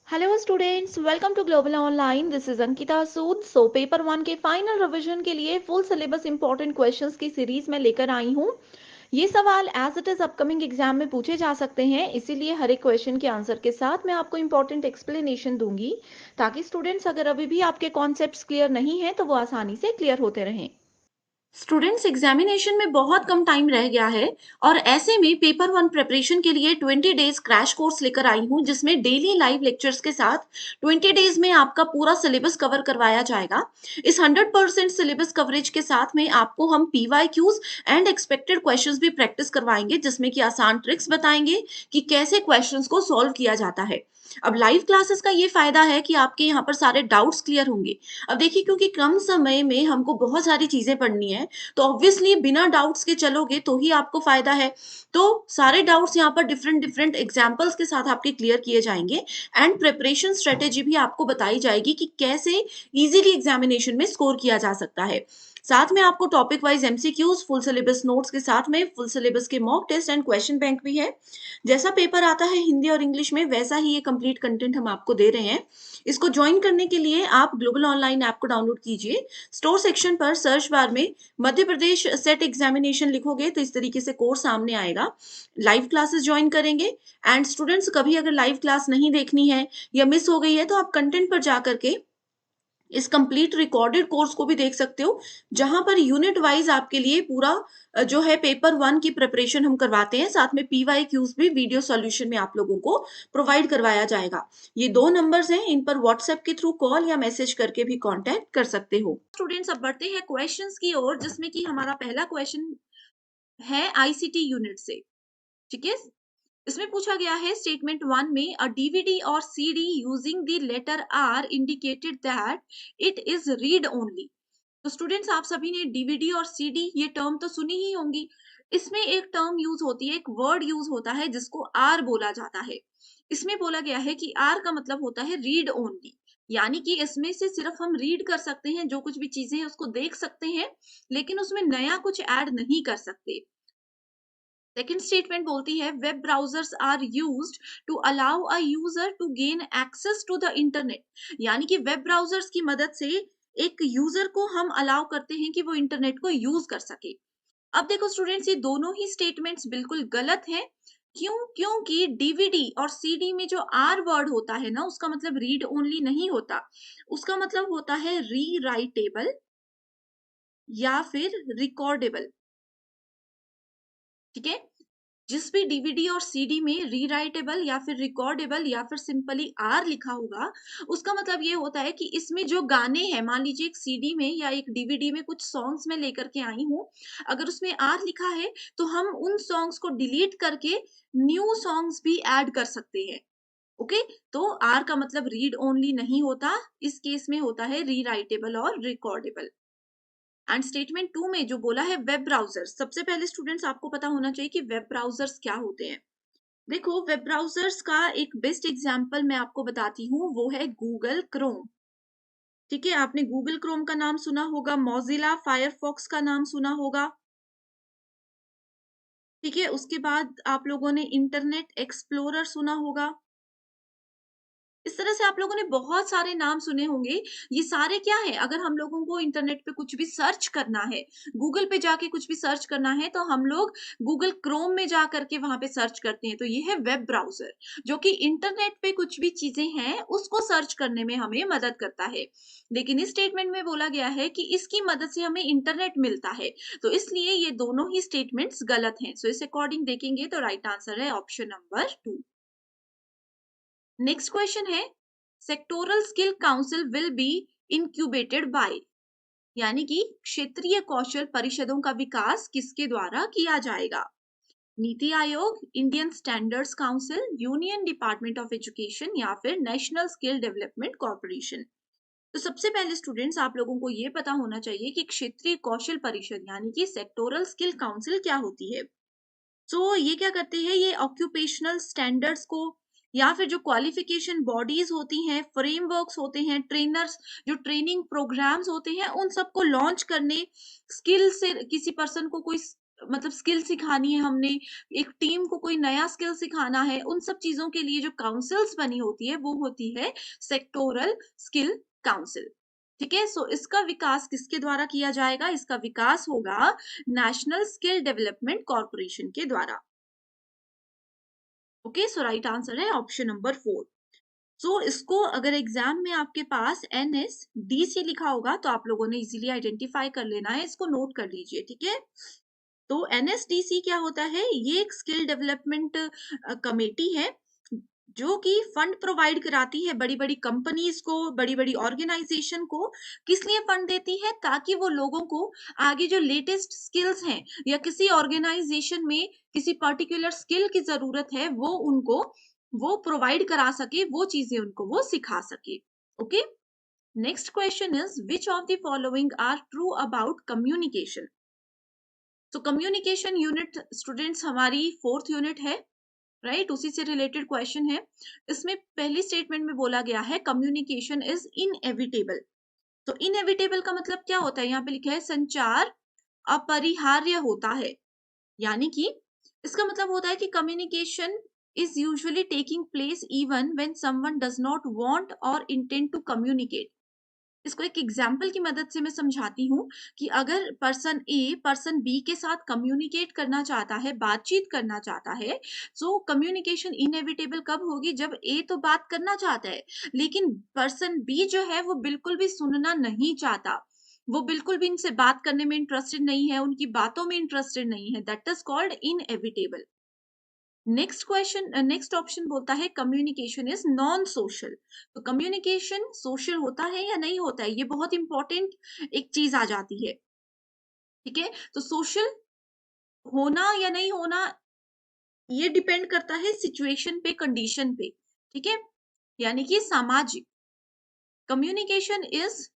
Hello students, welcome to global online. This is Ankita Sood. So paper 1 के final revision के लिए full syllabus important questions की series में लेकर आई हूँ। ये सवाल as it is upcoming exam में पूछे जा सकते हैं, इसीलिए हर एक क्वेश्चन के आंसर के साथ मैं आपको इंपॉर्टेंट एक्सप्लेनेशन दूंगी, ताकि स्टूडेंट्स अगर अभी भी आपके कॉन्सेप्ट्स क्लियर नहीं है तो वो आसानी से क्लियर होते रहें। स्टूडेंट्स एग्जामिनेशन में बहुत कम टाइम रह गया है और ऐसे में पेपर वन प्रिपरेशन के लिए 20 डेज क्रैश कोर्स लेकर आई हूँ जिसमें डेली लाइव लेक्चर्स के साथ 20 डेज में आपका पूरा सिलेबस कवर करवाया जाएगा। इस 100% सिलेबस कवरेज के साथ में आपको हम पीवाईक्यूज एंड एक्सपेक्टेड क्वेश्चंस भी प्रैक्टिस करवाएंगे, जिसमें कि आसान ट्रिक्स बताएंगे कि कैसे क्वेश्चंस को सॉल्व किया जाता है। अब लाइव क्लासेस का ये फायदा है कि आपके यहाँ पर सारे डाउट्स क्लियर होंगे। अब देखिए, क्योंकि कम समय में हमको बहुत सारी चीजें पढ़नी है, तो ऑब्वियसली बिना डाउट्स के चलोगे तो ही आपको फायदा है। तो सारे डाउट्स यहाँ पर डिफरेंट डिफरेंट एग्जांपल्स के साथ आपके क्लियर किए जाएंगे एंड प्रिपरेशन स्ट्रेटेजी भी आपको बताई जाएगी कि कैसे इजीली एग्जामिनेशन में स्कोर किया जा सकता है। साथ में आपको topic wise MCQs, full syllabus notes के साथ में फुल सिलेबस के mock test and question bank भी है। जैसा पेपर आता है हिंदी और इंग्लिश में, वैसा ही ये कंप्लीट कंटेंट हम आपको दे रहे हैं। इसको ज्वाइन करने के लिए आप ग्लोबल ऑनलाइन ऐप को डाउनलोड कीजिए। स्टोर सेक्शन पर सर्च बार में मध्य प्रदेश सेट एग्जामिनेशन लिखोगे तो इस तरीके से कोर्स सामने आएगा। लाइव क्लासेस ज्वाइन करेंगे एंड स्टूडेंट्स, कभी अगर लाइव क्लास नहीं देखनी है या मिस हो गई है तो आप कंटेंट पर जा करके इस कंप्लीट रिकॉर्डेड कोर्स को भी देख सकते हो, जहां पर यूनिट वाइज आपके लिए पूरा जो है पेपर वन की प्रिपरेशन हम करवाते हैं। साथ में पीवाईक्यूज भी वीडियो सॉल्यूशन में आप लोगों को प्रोवाइड करवाया जाएगा। ये 2 नंबर्स हैं, इन पर व्हाट्सएप के थ्रू कॉल या मैसेज करके भी कांटेक्ट कर सकते हो। स्टूडेंट्स, अब बढ़ते हैं क्वेश्चंस की ओर, जिसमें कि हमारा पहला क्वेश्चन है आईसीटी यूनिट से। ठीक है, इसमें पूछा गया है स्टेटमेंट वन में अ डीवीडी और CD using the letter R indicated that it is read only. तो स्टूडेंट्स, आप सभी ने डीवीडी और सीडी ये टर्म तो सुनी ही होंगी। इसमें एक टर्म यूज होती है, एक वर्ड यूज होता है जिसको आर बोला जाता है। इसमें बोला गया है कि आर का मतलब होता है रीड ओनली, यानी कि इसमें से सिर्फ हम रीड कर सकते हैं, जो कुछ भी चीजें हैं उसको देख सकते हैं, लेकिन उसमें नया कुछ ऐड नहीं कर सकते। सेकेंड स्टेटमेंट बोलती है web browsers are used to allow a user to gain access to the internet, यानी कि वेब ब्राउजर्स की मदद से एक यूजर को हम अलाउ करते हैं कि वो इंटरनेट को यूज कर सके। अब देखो स्टूडेंट्स, ये दोनों ही स्टेटमेंट्स बिल्कुल गलत हैं। क्यों? क्योंकि डीवीडी और सीडी में जो आर वर्ड होता है ना, उसका मतलब रीड ओनली नहीं होता। उसका मतलब होता है री राइटेबल या फिर रिकॉर्डेबल। ठीक है, जिस भी डीवीडी और सीडी में रीराइटेबल या फिर रिकॉर्डेबल या फिर सिंपली आर लिखा होगा, उसका मतलब ये होता है कि इसमें जो गाने हैं, मान लीजिए एक सीडी में या एक डीवीडी में कुछ सॉन्ग्स में लेकर के आई हूँ, अगर उसमें आर लिखा है तो हम उन सॉन्ग्स को डिलीट करके न्यू सॉन्ग्स भी ऐड कर सकते हैं। ओके, तो आर का मतलब रीड ओनली नहीं होता, इस केस में होता है रीराइटेबल और रिकॉर्डेबल। एंड स्टेटमेंट टू में जो बोला है वेब ब्राउजर, सबसे पहले स्टूडेंट्स आपको पता होना चाहिए कि वेब ब्राउजर्स क्या होते हैं। देखो, वेब ब्राउजर्स का एक बेस्ट एग्जांपल मैं आपको बताती हूँ, वो है गूगल क्रोम। ठीक है, आपने गूगल क्रोम का नाम सुना होगा, मोजिला फायरफॉक्स का नाम सुना होगा। ठीक है, उसके बाद आप लोगों ने इंटरनेट एक्सप्लोरर सुना होगा। इस तरह से आप लोगों ने बहुत सारे नाम सुने होंगे। ये सारे क्या है, अगर हम लोगों को इंटरनेट पे कुछ भी सर्च करना है, गूगल पे जाके कुछ भी सर्च करना है, तो हम लोग गूगल क्रोम में जा करके वहां पे सर्च करते हैं। तो ये है वेब ब्राउजर, जो कि इंटरनेट पे कुछ भी चीजें हैं उसको सर्च करने में हमें मदद करता है। लेकिन इस स्टेटमेंट में बोला गया है कि इसकी मदद से हमें इंटरनेट मिलता है, तो इसलिए ये दोनों ही स्टेटमेंट्स गलत हैं। सो इस अकॉर्डिंग देखेंगे तो राइट आंसर है ऑप्शन नंबर 2। नेक्स्ट क्वेश्चन है sectoral skill council will be incubated by, यानी कि क्षेत्रीय कौशल परिषदों का विकास किसके द्वारा किया जाएगा? NITI Aayog, Indian standards council, union department of education या फिर नेशनल स्किल डेवलपमेंट कॉर्पोरेशन। तो सबसे पहले स्टूडेंट्स, आप लोगों को ये पता होना चाहिए कि क्षेत्रीय कौशल परिषद यानी कि सेक्टोरल स्किल काउंसिल क्या होती है। ये क्या करते हैं, ये ऑक्यूपेशनल स्टैंडर्ड्स को या फिर जो क्वालिफिकेशन बॉडीज होती हैं, फ्रेमवर्क्स होते हैं, ट्रेनर्स, जो ट्रेनिंग प्रोग्राम्स होते हैं, उन सबको लॉन्च करने, स्किल से किसी पर्सन को कोई मतलब स्किल सिखानी है हमने, एक टीम को कोई नया स्किल सिखाना है, उन सब चीजों के लिए जो काउंसिल्स बनी होती है वो होती है सेक्टोरल स्किल काउंसिल। ठीक है, सो इसका विकास किसके द्वारा किया जाएगा? इसका विकास होगा नेशनल स्किल डेवलपमेंट कॉर्पोरेशन के द्वारा। ओके, सो राइट आंसर है ऑप्शन नंबर 4। सो इसको अगर एग्जाम में आपके पास NSDC लिखा होगा तो आप लोगों ने इजीली आइडेंटिफाई कर लेना है, इसको नोट कर लीजिए। ठीक है, तो NSDC क्या होता है? ये एक स्किल डेवलपमेंट कमेटी है जो कि फंड प्रोवाइड कराती है बड़ी बड़ी कंपनीज को, बड़ी बड़ी ऑर्गेनाइजेशन को। किस लिए फंड देती है? ताकि वो लोगों को आगे जो लेटेस्ट स्किल्स हैं या किसी ऑर्गेनाइजेशन में किसी पर्टिकुलर स्किल की जरूरत है वो उनको वो प्रोवाइड करा सके, वो चीजें उनको वो सिखा सके। Okay, next question is which of the following are true about communication? तो कम्युनिकेशन यूनिट स्टूडेंट्स हमारी 4th यूनिट है, राइट? उसी से रिलेटेड क्वेश्चन है। इसमें पहली स्टेटमेंट में बोला गया है कम्युनिकेशन इज इनएविटेबल। तो इनएविटेबल का मतलब क्या होता है? यहाँ पे लिखा है संचार अपरिहार्य होता है, यानी कि इसका मतलब होता है कि communication is usually taking place even when someone does not want और इंटेंड टू कम्युनिकेट। इसको एक एग्जाम्पल की मदद से मैं समझाती हूँ कि अगर पर्सन ए पर्सन बी के साथ कम्युनिकेट करना चाहता है, बातचीत करना चाहता है, सो कम्युनिकेशन इनएविटेबल कब होगी? जब ए तो बात करना चाहता है लेकिन पर्सन बी जो है वो बिल्कुल भी सुनना नहीं चाहता, वो बिल्कुल भी इनसे बात करने में इंटरेस्टेड नहीं है, उनकी बातों में इंटरेस्टेड नहीं है। That is called inevitable. Next question, next option बोलता है कम्युनिकेशन इज नॉन सोशल। तो कम्युनिकेशन सोशल होता है या नहीं होता है, ये बहुत इंपॉर्टेंट एक चीज आ जाती है। ठीक है, तो सोशल होना या नहीं होना ये डिपेंड करता है सिचुएशन पे, कंडीशन पे। ठीक है, यानी कि सामाजिक। Communication is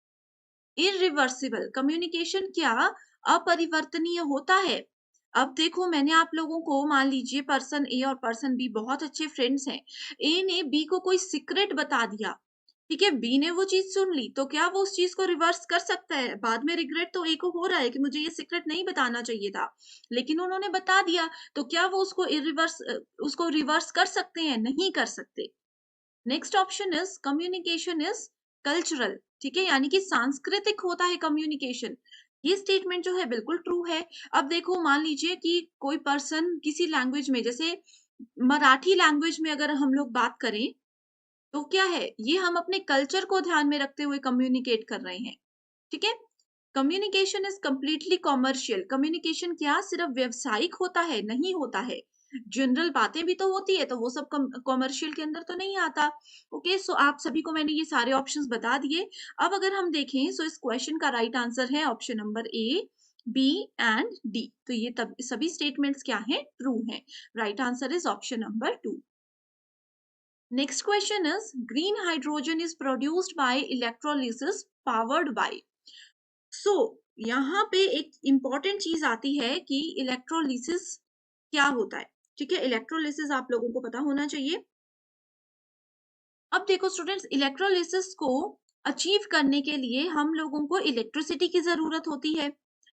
irreversible. कम्युनिकेशन क्या अपरिवर्तनीय होता है? अब देखो, मैंने आप लोगों को, मान लीजिए पर्सन ए और पर्सन बी बहुत अच्छे फ्रेंड्स हैं, ए ने बी को कोई सीक्रेट बता दिया, ठीक है, बी ने वो चीज सुन ली, तो क्या वो उस चीज को रिवर्स कर सकता है? बाद में रिग्रेट तो ए को हो रहा है कि मुझे ये सीक्रेट नहीं बताना चाहिए था, लेकिन उन्होंने बता दिया, तो क्या वो उसको रिवर्स कर सकते हैं? नहीं कर सकते। Next option is communication is cultural. ठीक है, यानी कि सांस्कृतिक होता है कम्युनिकेशन। ये स्टेटमेंट जो है बिल्कुल ट्रू है। अब देखो, मान लीजिए कि कोई पर्सन किसी लैंग्वेज में, जैसे मराठी लैंग्वेज में अगर हम लोग बात करें, तो क्या है, ये हम अपने कल्चर को ध्यान में रखते हुए कम्युनिकेट कर रहे हैं। ठीक है, communication is completely commercial. Communication क्या सिर्फ व्यवसायिक होता है? नहीं होता है। जनरल बातें भी तो होती है, तो वो सब कॉमर्शियल के अंदर तो नहीं आता। ओके, सो आप सभी को मैंने ये सारे ऑप्शंस बता दिए। अब अगर हम देखें, सो इस क्वेश्चन का राइट आंसर है option number A, B and D. तो ये तब सभी स्टेटमेंट्स क्या हैं? ट्रू हैं। Right answer is option number 2। Next question is green hydrogen is produced by electrolysis powered by. So यहाँ पे एक इंपॉर्टेंट चीज आती है कि इलेक्ट्रोलिसिस क्या होता है। ठीक है, इलेक्ट्रोलिसिस आप लोगों को पता होना चाहिए। अब देखो स्टूडेंट्स, इलेक्ट्रोलिसिस को अचीव करने के लिए हम लोगों को इलेक्ट्रिसिटी की जरूरत होती है।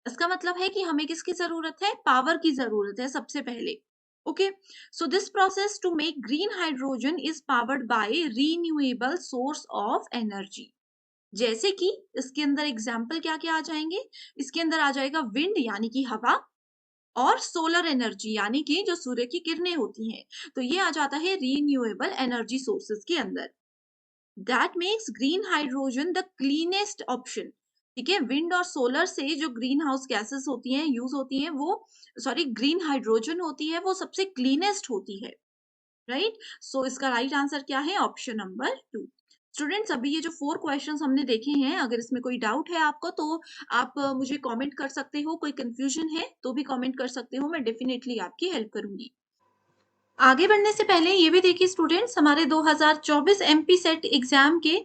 इसका मतलब है कि हमें किसकी जरूरत है? पावर की जरूरत है सबसे पहले। Okay, so this process to make green hydrogen is powered by renewable source of energy. जैसे कि इसके अंदर एग्जाम्पल क्या क्या आ जाएंगे? इसके अंदर आ जाएगा विंड यानी कि हवा, और सोलर एनर्जी यानी कि जो सूर्य की किरणें होती हैं। तो ये आ जाता है रीन्यूएबल एनर्जी सोर्सेज के अंदर। That makes green hydrogen the cleanest option. ठीक है, विंड और सोलर से जो ग्रीन हाउस गैसेस होती हैं, यूज होती हैं, वो सॉरी ग्रीन हाइड्रोजन होती है, वो सबसे क्लीनेस्ट होती है। राइट, सो इसका राइट आंसर क्या है? Option number 2। स्टूडेंट्स, अभी ये जो 4 क्वेश्चंस हमने देखे हैं, अगर इसमें कोई डाउट है आपको तो आप मुझे कमेंट कर सकते हो। कोई कंफ्यूजन है तो भी कमेंट कर सकते हो, मैं डेफिनेटली आपकी हेल्प करूंगी। आगे बढ़ने से पहले ये भी देखिए स्टूडेंट्स, हमारे 2024 MP सेट एग्जाम के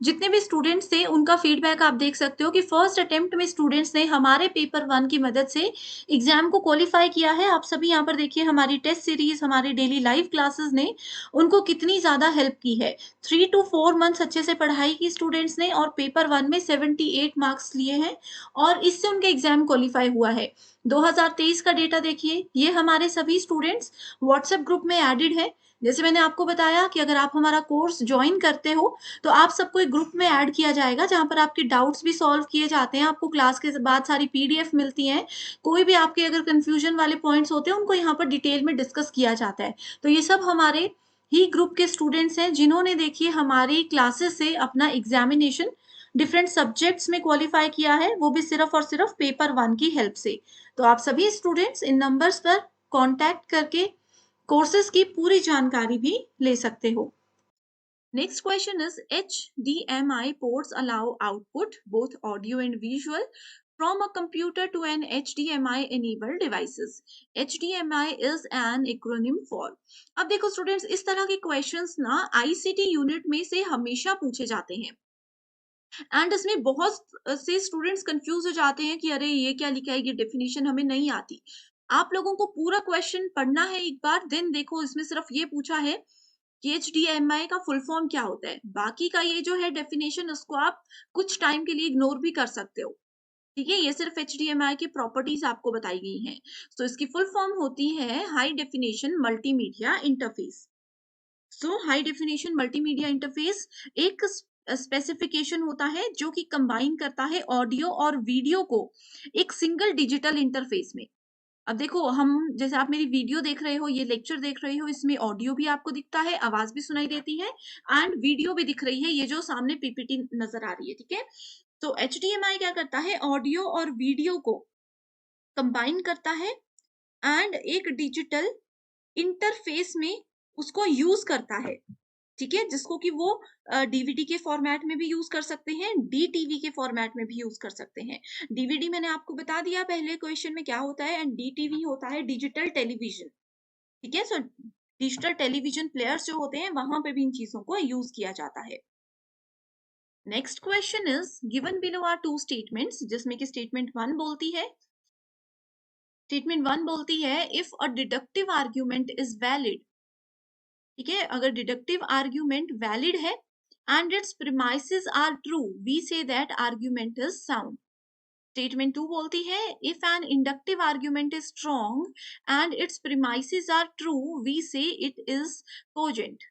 जितने भी स्टूडेंट्स थे उनका फीडबैक आप देख सकते हो कि फर्स्ट अटेम्प्ट में स्टूडेंट्स ने हमारे पेपर 1 की मदद से एग्जाम को क्वालिफाई किया है। आप सभी यहाँ पर देखिए हमारी टेस्ट सीरीज, हमारी डेली लाइव क्लासेस ने उनको कितनी ज़्यादा हेल्प की है। 3 टू 4 मंथ्स अच्छे से पढ़ाई की स्टूडेंट्स ने और पेपर 1 में 78 मार्क्स लिए हैं और इससे उनका एग्जाम क्वालिफाई हुआ है। 2023 का डेटा देखिए, ये हमारे सभी स्टूडेंट्स व्हाट्सएप ग्रुप में एडेड है। जैसे मैंने आपको बताया कि अगर आप हमारा कोर्स ज्वाइन करते हो तो आप सबको एक ग्रुप में ऐड किया जाएगा जहाँ पर आपके डाउट्स भी सॉल्व किए जाते हैं, आपको क्लास के बाद सारी पीडीएफ मिलती हैं, कोई भी आपके अगर कंफ्यूजन वाले पॉइंट्स होते हैं उनको यहाँ पर डिटेल में डिस्कस किया जाता है। तो ये सब हमारे ही ग्रुप के स्टूडेंट्स हैं जिन्होंने देखिए हमारी क्लासेस से अपना एग्जामिनेशन डिफरेंट सब्जेक्ट्स में क्वालिफाई किया है, वो भी सिर्फ और सिर्फ पेपर 1 की हेल्प से। तो आप सभी स्टूडेंट्स इन नंबर्स पर कॉन्टैक्ट करके कोर्सेज की पूरी जानकारी भी ले सकते हो। Next question is HDMI ports allow output, both audio and visual, from a computer to an HDMI enabled devices. HDMI is an acronym for. अब देखो स्टूडेंट्स, इस तरह के क्वेश्चंस ना ICT यूनिट में से हमेशा पूछे जाते हैं एंड इसमें बहुत से स्टूडेंट्स कंफ्यूज हो जाते हैं कि अरे ये क्या लिखा है, ये डेफिनेशन हमें नहीं आती। आप लोगों को पूरा क्वेश्चन पढ़ना है एक बार, देन देखो इसमें सिर्फ ये पूछा है कि HDMI का फुल फॉर्म क्या होता है। बाकी का ये जो है डेफिनेशन, उसको आप कुछ टाइम के लिए इग्नोर भी कर सकते हो। ठीक है, ये सिर्फ HDMI की प्रॉपर्टीज आपको बताई गई हैं। तो इसकी फुल फॉर्म होती है हाई डेफिनेशन मल्टीमीडिया इंटरफेस। सो हाई डेफिनेशन मल्टीमीडिया इंटरफेस एक स्पेसिफिकेशन होता है जो कि कंबाइन करता है ऑडियो और वीडियो को एक सिंगल डिजिटल इंटरफेस में। अब देखो, हम जैसे आप मेरी वीडियो देख रहे हो, ये लेक्चर देख रहे हो, इसमें ऑडियो भी आपको दिखता है, आवाज भी सुनाई देती है एंड वीडियो भी दिख रही है, ये जो सामने पीपीटी नजर आ रही है। ठीक है, तो HDMI क्या करता है, ऑडियो और वीडियो को कंबाइन करता है एंड एक डिजिटल इंटरफेस में उसको यूज करता है। ठीक है, जिसको कि वो डीवीडी के फॉर्मेट में भी यूज कर सकते हैं, डीटीवी के फॉर्मेट में भी यूज कर सकते हैं। डीवीडी मैंने आपको बता दिया पहले क्वेश्चन में क्या होता है, एंड डीटीवी होता है डिजिटल टेलीविजन। ठीक है, सो डिजिटल टेलीविजन प्लेयर्स जो होते हैं वहां पे भी इन चीजों को यूज किया जाता है। Next question is given below are two statements, जिसमें कि स्टेटमेंट 1 बोलती है if a deductive argument is valid. ठीक है, अगर डिडक्टिव आर्ग्यूमेंट वैलिड है and its premises are true, we say that argument is sound. Statement 2 बोलती है if an inductive argument is strong and its premises are true, we say it is cogent.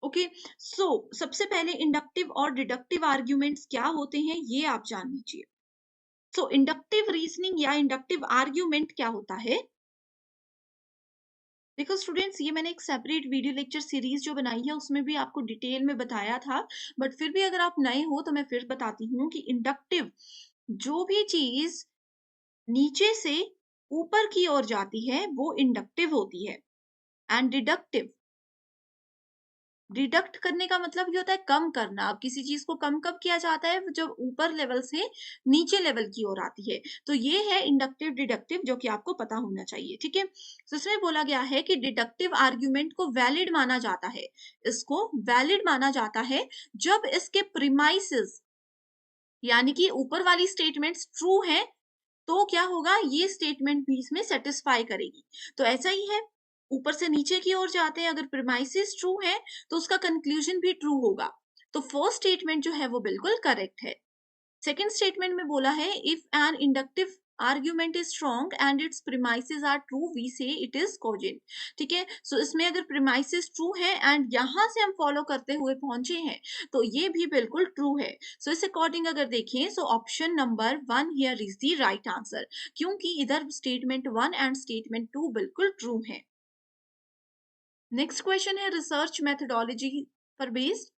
Okay, so सबसे पहले inductive और deductive arguments क्या होते हैं ये आप जान लीजिए। सो इंडक्टिव रीजनिंग या इंडक्टिव आर्ग्यूमेंट क्या होता है। देखो स्टूडेंट्स, ये मैंने एक सेपरेट वीडियो लेक्चर सीरीज जो बनाई है उसमें भी आपको डिटेल में बताया था, बट फिर भी अगर आप नए हो तो मैं फिर बताती हूँ कि इंडक्टिव जो भी चीज नीचे से ऊपर की ओर जाती है वो इंडक्टिव होती है। एंड डिडक्टिव, डिडक्ट करने का मतलब ये होता है कम करना। अब किसी चीज को कम कब किया जाता है, जब ऊपर लेवल से नीचे लेवल की ओर आती है। तो ये है इंडक्टिव डिडक्टिव, जो कि आपको पता होना चाहिए। ठीक है, तो इसमें बोला गया है कि डिडक्टिव आर्ग्यूमेंट को वैलिड माना जाता है। इसको वैलिड माना जाता है जब इसके प्रीमाइसेस, यानी कि ऊपर वाली स्टेटमेंट्स ट्रू है, तो क्या होगा, ये स्टेटमेंट भी इसमें सेटिस्फाई करेगी। तो ऐसा ही है, ऊपर से नीचे की ओर जाते हैं, अगर प्रीमाइसेस ट्रू है तो उसका कंक्लूजन भी ट्रू होगा। तो फर्स्ट स्टेटमेंट जो है वो बिल्कुल करेक्ट है। सेकेंड स्टेटमेंट में बोला है if an inductive argument is strong and its premises are true, we say it is cogent. ठीक है, सो इसमें अगर प्रीमाइसेस ट्रू है एंड यहां से हम फॉलो करते हुए पहुंचे हैं तो ये भी बिल्कुल ट्रू है। सो इस अकॉर्डिंग अगर देखें so option number 1 here is the right answer, क्योंकि इधर स्टेटमेंट 1 एंड स्टेटमेंट 2 बिल्कुल ट्रू है। नेक्स्ट क्वेश्चन है रिसर्च मेथोडोलॉजी पर based,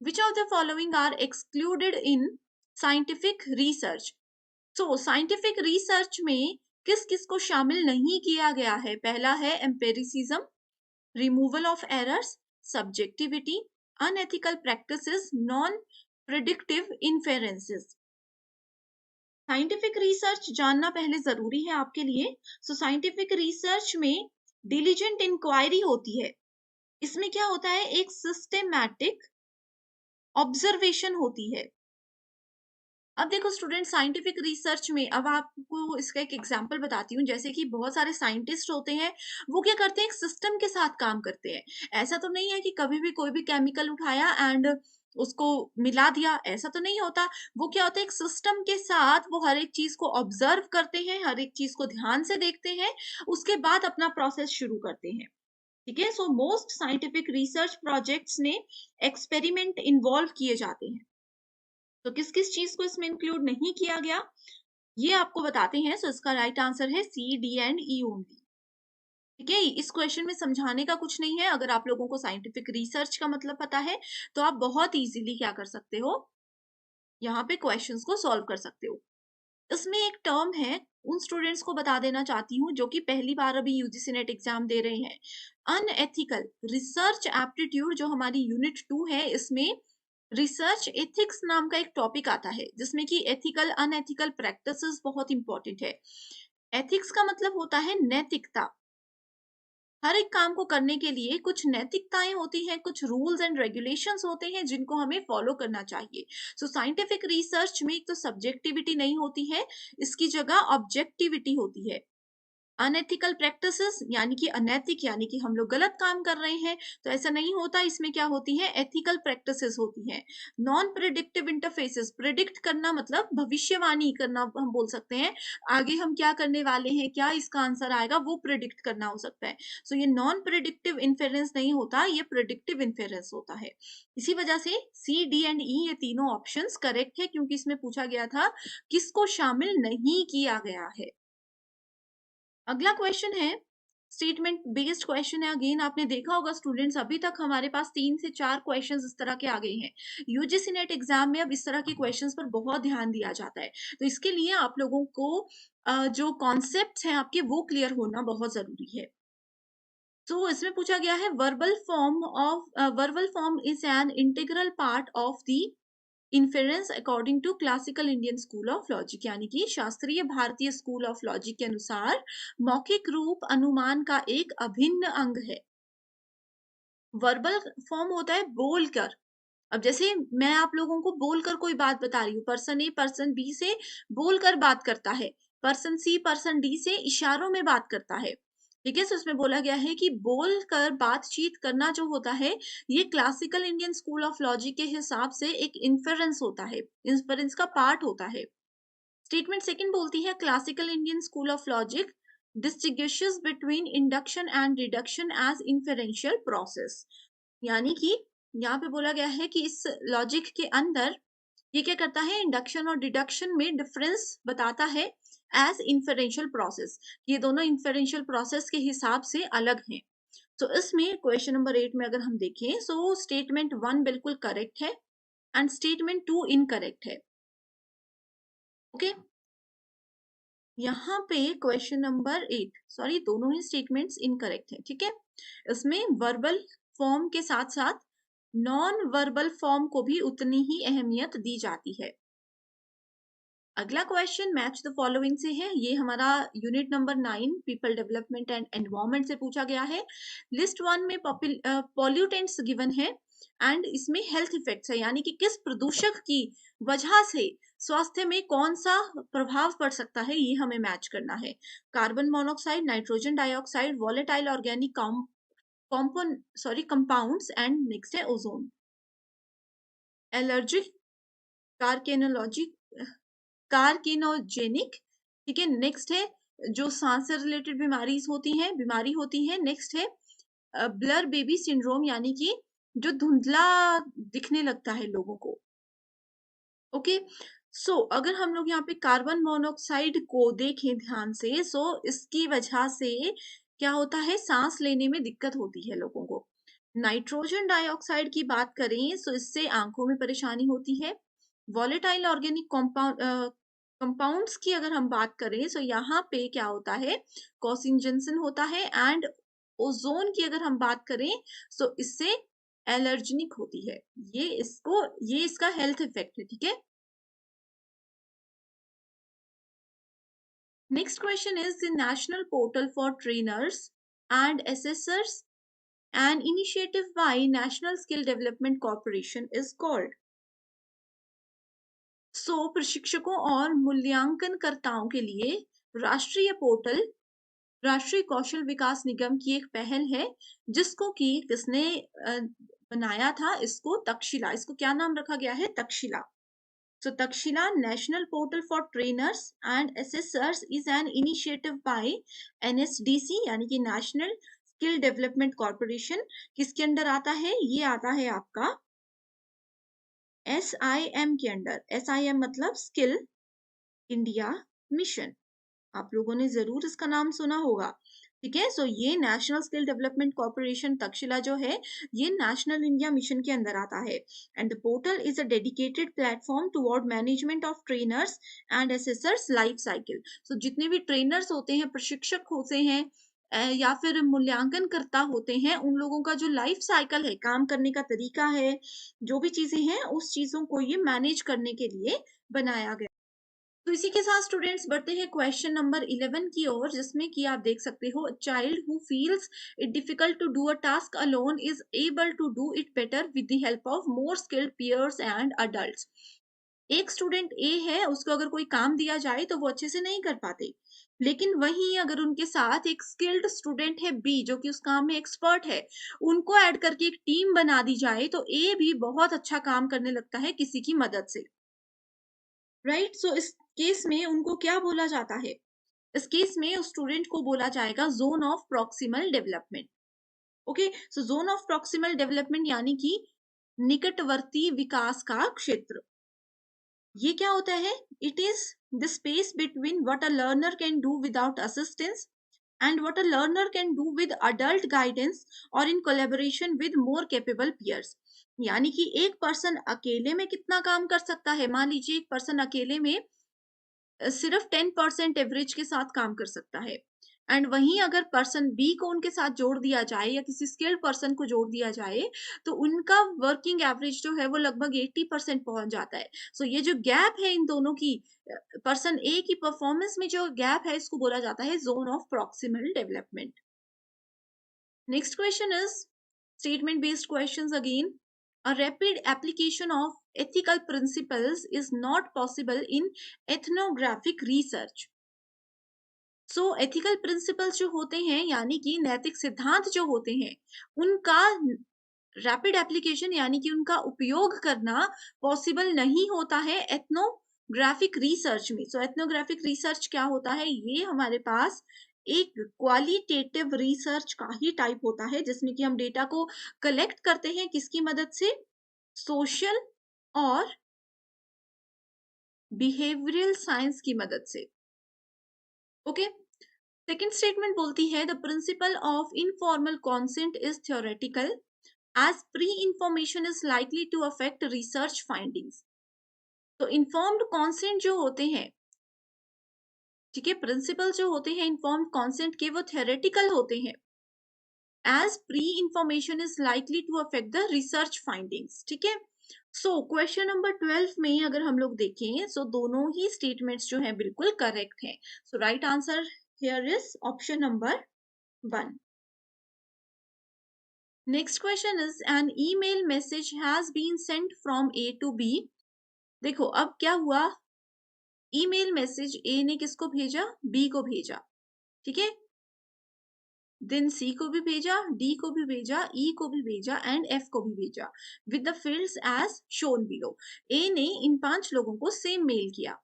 which of the following are excluded in scientific research। so scientific research में किस किस को शामिल नहीं किया गया है। पहला है empiricism, removal of errors, subjectivity, unethical practices, non predictive inferences। Scientific research जानना पहले जरूरी है आपके लिए। सो साइंटिफिक रिसर्च में डिलीजेंट इंक्वायरी होती है। इसमें क्या होता है, एक सिस्टेमैटिक ऑब्जर्वेशन होती है। अब देखो स्टूडेंट, साइंटिफिक रिसर्च में अब आपको इसका एक एग्जांपल बताती हूँ। जैसे कि बहुत सारे साइंटिस्ट होते हैं, वो क्या करते हैं, एक सिस्टम के साथ काम करते हैं। ऐसा तो नहीं है कि कभी भी कोई भी केमिकल उठाया एंड उसको मिला दिया, ऐसा तो नहीं होता। वो क्या होता है, एक सिस्टम के साथ वो हर एक चीज को ऑब्जर्व करते हैं, हर एक चीज को ध्यान से देखते हैं, उसके बाद अपना प्रोसेस शुरू करते हैं। ठीक है, so most scientific research projects में एक्सपेरिमेंट इन्वॉल्व किए जाते हैं। तो किस किस चीज को इसमें इंक्लूड नहीं किया गया, ये आपको बताते हैं। सो इसका राइट आंसर है सी, डी एंड ई ओनली। ठीक है, इस क्वेश्चन में समझाने का कुछ नहीं है। अगर आप लोगों को साइंटिफिक रिसर्च का मतलब पता है, तो आप बहुत इजीली क्या कर सकते हो, यहाँ पे क्वेश्चंस को सॉल्व कर सकते हो। इसमें एक टर्म है, उन स्टूडेंट्स को बता देना चाहती हूँ जो कि पहली बार अभी यूजीसी नेट एग्जाम दे रहे हैं। अनएथिकल रिसर्च एप्टीट्यूड जो हमारी यूनिट 2 है, इसमें रिसर्च एथिक्स नाम का एक टॉपिक आता है, जिसमें कि एथिकल अनएथिकल प्रैक्टिसेस बहुत इंपॉर्टेंट है। एथिक्स का मतलब होता है नैतिकता। हर एक काम को करने के लिए कुछ नैतिकताएं होती हैं, कुछ रूल्स एंड रेगुलेशंस होते हैं जिनको हमें फॉलो करना चाहिए। सो साइंटिफिक रिसर्च में एक तो सब्जेक्टिविटी नहीं होती है, इसकी जगह ऑब्जेक्टिविटी होती है। अनएथिकल प्रैक्टिसेस यानी कि अनैतिक, यानी कि हम लोग गलत काम कर रहे हैं, तो ऐसा नहीं होता। इसमें क्या होती है, एथिकल प्रैक्टिसेस होती हैं। नॉन प्रिडिक्टिव इंटरफेसेस, प्रिडिक्ट करना मतलब भविष्यवाणी करना हम बोल सकते हैं। आगे हम क्या करने वाले हैं, क्या इसका आंसर आएगा, वो प्रिडिक्ट करना हो सकता है। सो ये नॉन प्रिडिक्टिव इन्फेरेंस नहीं होता, ये प्रिडिक्टिव इन्फेरेंस होता है। इसी वजह से सी, डी एंड ई ये तीनों ऑप्शंस करेक्ट है, क्योंकि इसमें पूछा गया था किसको शामिल नहीं किया गया है। अगला क्वेश्चन है, स्टेटमेंट बेस्ड क्वेश्चन है। अगेन आपने देखा होगा स्टूडेंट्स, अभी तक हमारे पास 3 से 4 क्वेश्चंस इस तरह के आ गए हैं। यूजीसी नेट एग्जाम में अब इस तरह के क्वेश्चंस पर बहुत ध्यान दिया जाता है। तो इसके लिए आप लोगों को जो कॉन्सेप्ट्स हैं आपके, वो क्लियर होना बहुत जरूरी है। तो इसमें पूछा गया है, verbal form is an integral part of the inference according to classical Indian school of logic, यानी कि शास्त्रीय भारतीय स्कूल ऑफ लॉजिक के अनुसार मौखिक रूप अनुमान का एक अभिन्न अंग है। वर्बल फॉर्म होता है बोलकर। अब जैसे मैं आप लोगों को बोलकर कोई बात बता रही हूँ, पर्सन ए पर्सन बी से बोलकर बात करता है, पर्सन सी पर्सन डी से इशारों में बात करता है। ठीक है, तो इसमें बोला गया है कि बोलकर बातचीत करना जो होता है, ये classical Indian school of logic के हिसाब से एक इन्फेरेंस होता है, इन्फेरेंस का पार्ट होता है। स्टेटमेंट सेकंड बोलती है, classical Indian school of logic distinguishes between induction and deduction as inferential process. यानी कि यहाँ पे बोला गया है कि इस लॉजिक के अंदर ये क्या करता है, इंडक्शन और डिडक्शन में डिफरेंस बताता है एज इन्फेरेंशियल प्रोसेस। ये दोनों इन्फेरेंशियल प्रोसेस के हिसाब से अलग हैं। तो इसमें क्वेश्चन नंबर 8 में अगर हम देखें, सो स्टेटमेंट 1 बिल्कुल करेक्ट है एंड स्टेटमेंट 2 इनकरेक्ट है। ओके, यहाँ पे क्वेश्चन नंबर 8, सॉरी, दोनों ही स्टेटमेंट्स इनकरेक्ट है। ठीक है, इसमें वर्बल फॉर्म के साथ साथ नॉन वर्बल फॉर्म को भी उतनी ही अहमियत दी जाती है। अगला क्वेश्चन मैच द फॉलोइंग से है। ये हमारा unit number 9 people development and environment से पूछा गया है। लिस्ट 1 में पॉल्यूटेंट्स गिवन है एंड इसमें हेल्थ इफेक्ट्स है, यानी कि किस प्रदूषक की वजह से स्वास्थ्य में कौन सा प्रभाव पड़ सकता है, ये हमें मैच करना है। Carbon monoxide, nitrogen dioxide, volatile organic compounds and next है ओजोन। एलर्जिक, कार्केनोलॉजी, कार्किनोजेनिक। ठीक है, नेक्स्ट है जो सांस से रिलेटेड बीमारी होती है। नेक्स्ट है ब्लर बेबी सिंड्रोम, यानी कि जो धुंधला दिखने लगता है लोगों को। ओके, सो अगर हम लोग यहाँ पे कार्बन मोनोऑक्साइड को देखें ध्यान से, सो इसकी वजह से क्या होता है, सांस लेने में दिक्कत होती है लोगों को। नाइट्रोजन डाइऑक्साइड की बात करें, सो इससे आंखों में परेशानी होती है। वॉलेटाइल ऑर्गेनिक कंपाउंड्स की अगर हम बात करें, सो यहाँ पे क्या होता है, कॉसिंजेंसन होता है। एंड ओजोन की अगर हम बात करें, सो इससे एलर्जेनिक होती है। ये इसका हेल्थ इफेक्ट है। ठीक है, next question is the national portal for trainers and assessors an initiative by National Skill Development Corporation is called? सो प्रशिक्षकों और मूल्यांकनकर्ताओं के लिए राष्ट्रीय पोर्टल राष्ट्रीय कौशल विकास निगम की एक पहल है, जिसको कि किसने बनाया था? इसको तक्षशिला। इसको क्या नाम रखा गया है? Takshashila. So Takshila National Portal for Trainers and Assessors is an initiative by NSDC यानी कि National Skill Development Corporation। किसके अंडर आता है? ये आता है आपका SIM के अंडर। SIM मतलब स्किल इंडिया मिशन। आप लोगों ने जरूर इसका नाम सुना होगा, ठीक है। सो ये national skill development corporation Takshashila जो है, ये नेशनल इंडिया मिशन के अंदर आता है। And the portal is a dedicated platform toward management of trainers and assessors life cycle. So जितने भी ट्रेनर्स होते हैं, प्रशिक्षक होते हैं या फिर मूल्यांकन करता होते हैं, उन लोगों का जो लाइफ साइकिल है, काम करने का तरीका है, जो भी चीजें हैं, उस चीजों को ये मैनेज करने के लिए बनाया गया। तो इसी के साथ स्टूडेंट्स बढ़ते हैं क्वेश्चन नंबर 11 की ओर, जिसमें कि आप देख सकते हो, child who feels it difficult to do a task alone is able to do it better with the help of more skilled peers and adults. एक स्टूडेंट ए है, उसको अगर कोई काम दिया जाए तो वो अच्छे से नहीं कर पाते, लेकिन वहीं अगर उनके साथ एक स्किल्ड स्टूडेंट है बी, जो कि उस काम में एक्सपर्ट है, उनको ऐड करके एक टीम बना दी जाए तो ए भी बहुत अच्छा काम करने लगता है किसी की मदद से, राइट। सो इस केस में उनको क्या बोला जाता है? इस केस में उस स्टूडेंट को बोला जाएगा zone of proximal development. Okay, so zone of proximal development यानी कि निकटवर्ती विकास का क्षेत्र। ये क्या होता है? It is the space between what a learner can do without assistance and what a learner can do with adult guidance or in collaboration with more capable peers। यानी कि एक पर्सन अकेले में कितना काम कर सकता है? मान लीजिए एक पर्सन अकेले में सिर्फ 10% एवरेज के साथ काम कर सकता है, एंड वहीं अगर पर्सन बी को उनके साथ जोड़ दिया जाए या किसी स्किल्ड पर्सन को जोड़ दिया जाए तो उनका वर्किंग एवरेज जो है वो लगभग 80% पहुंच जाता है। सो ये जो गैप है इन दोनों की, पर्सन ए की परफॉर्मेंस में जो गैप है, इसको बोला जाता है zone of proximal development. Next question is statement based questions again. A rapid application of ethical principles is not possible in ethnographic research। So ethical principles जो होते हैं, यानी कि नैतिक सिद्धांत जो होते हैं, उनका रैपिड एप्लीकेशन यानी कि उनका उपयोग करना पॉसिबल नहीं होता है एथनोग्राफिक रिसर्च में। सो एथनोग्राफिक रिसर्च क्या होता है? ये हमारे पास एक क्वालिटेटिव रिसर्च का ही टाइप होता है, जिसमें कि हम डेटा को कलेक्ट करते हैं किसकी मदद से? सोशल और बिहेवियरल साइंस की मदद से। ओके, सेकेंड स्टेटमेंट बोलती है the principle of informal consent is theoretical as pre information is likely to affect research findings. तो इन्फॉर्म्ड कॉन्सेंट जो होते हैं, ठीक है, प्रिंसिपल जो होते हैं इन्फॉर्म्ड कॉन्सेंट के, वो थ्योरेटिकल होते हैं। As pre information is likely to affect the research findings, ठीक है। सो क्वेश्चन नंबर 12 में अगर हम लोग देखें, सो दोनों ही स्टेटमेंट्स जो हैं बिल्कुल करेक्ट हैं। So right answer here is option number 1। Next question is an email message has been sent from A to B. देखो अब क्या हुआ, ईमेल मैसेज ए ने किसको भेजा? बी को भेजा, ठीक है। देन सी को भी भेजा, डी को भी भेजा, ई को भी भेजा एंड एफ को भी भेजा with the fields as shown below. A ने इन 5 लोगों को सेम मेल किया,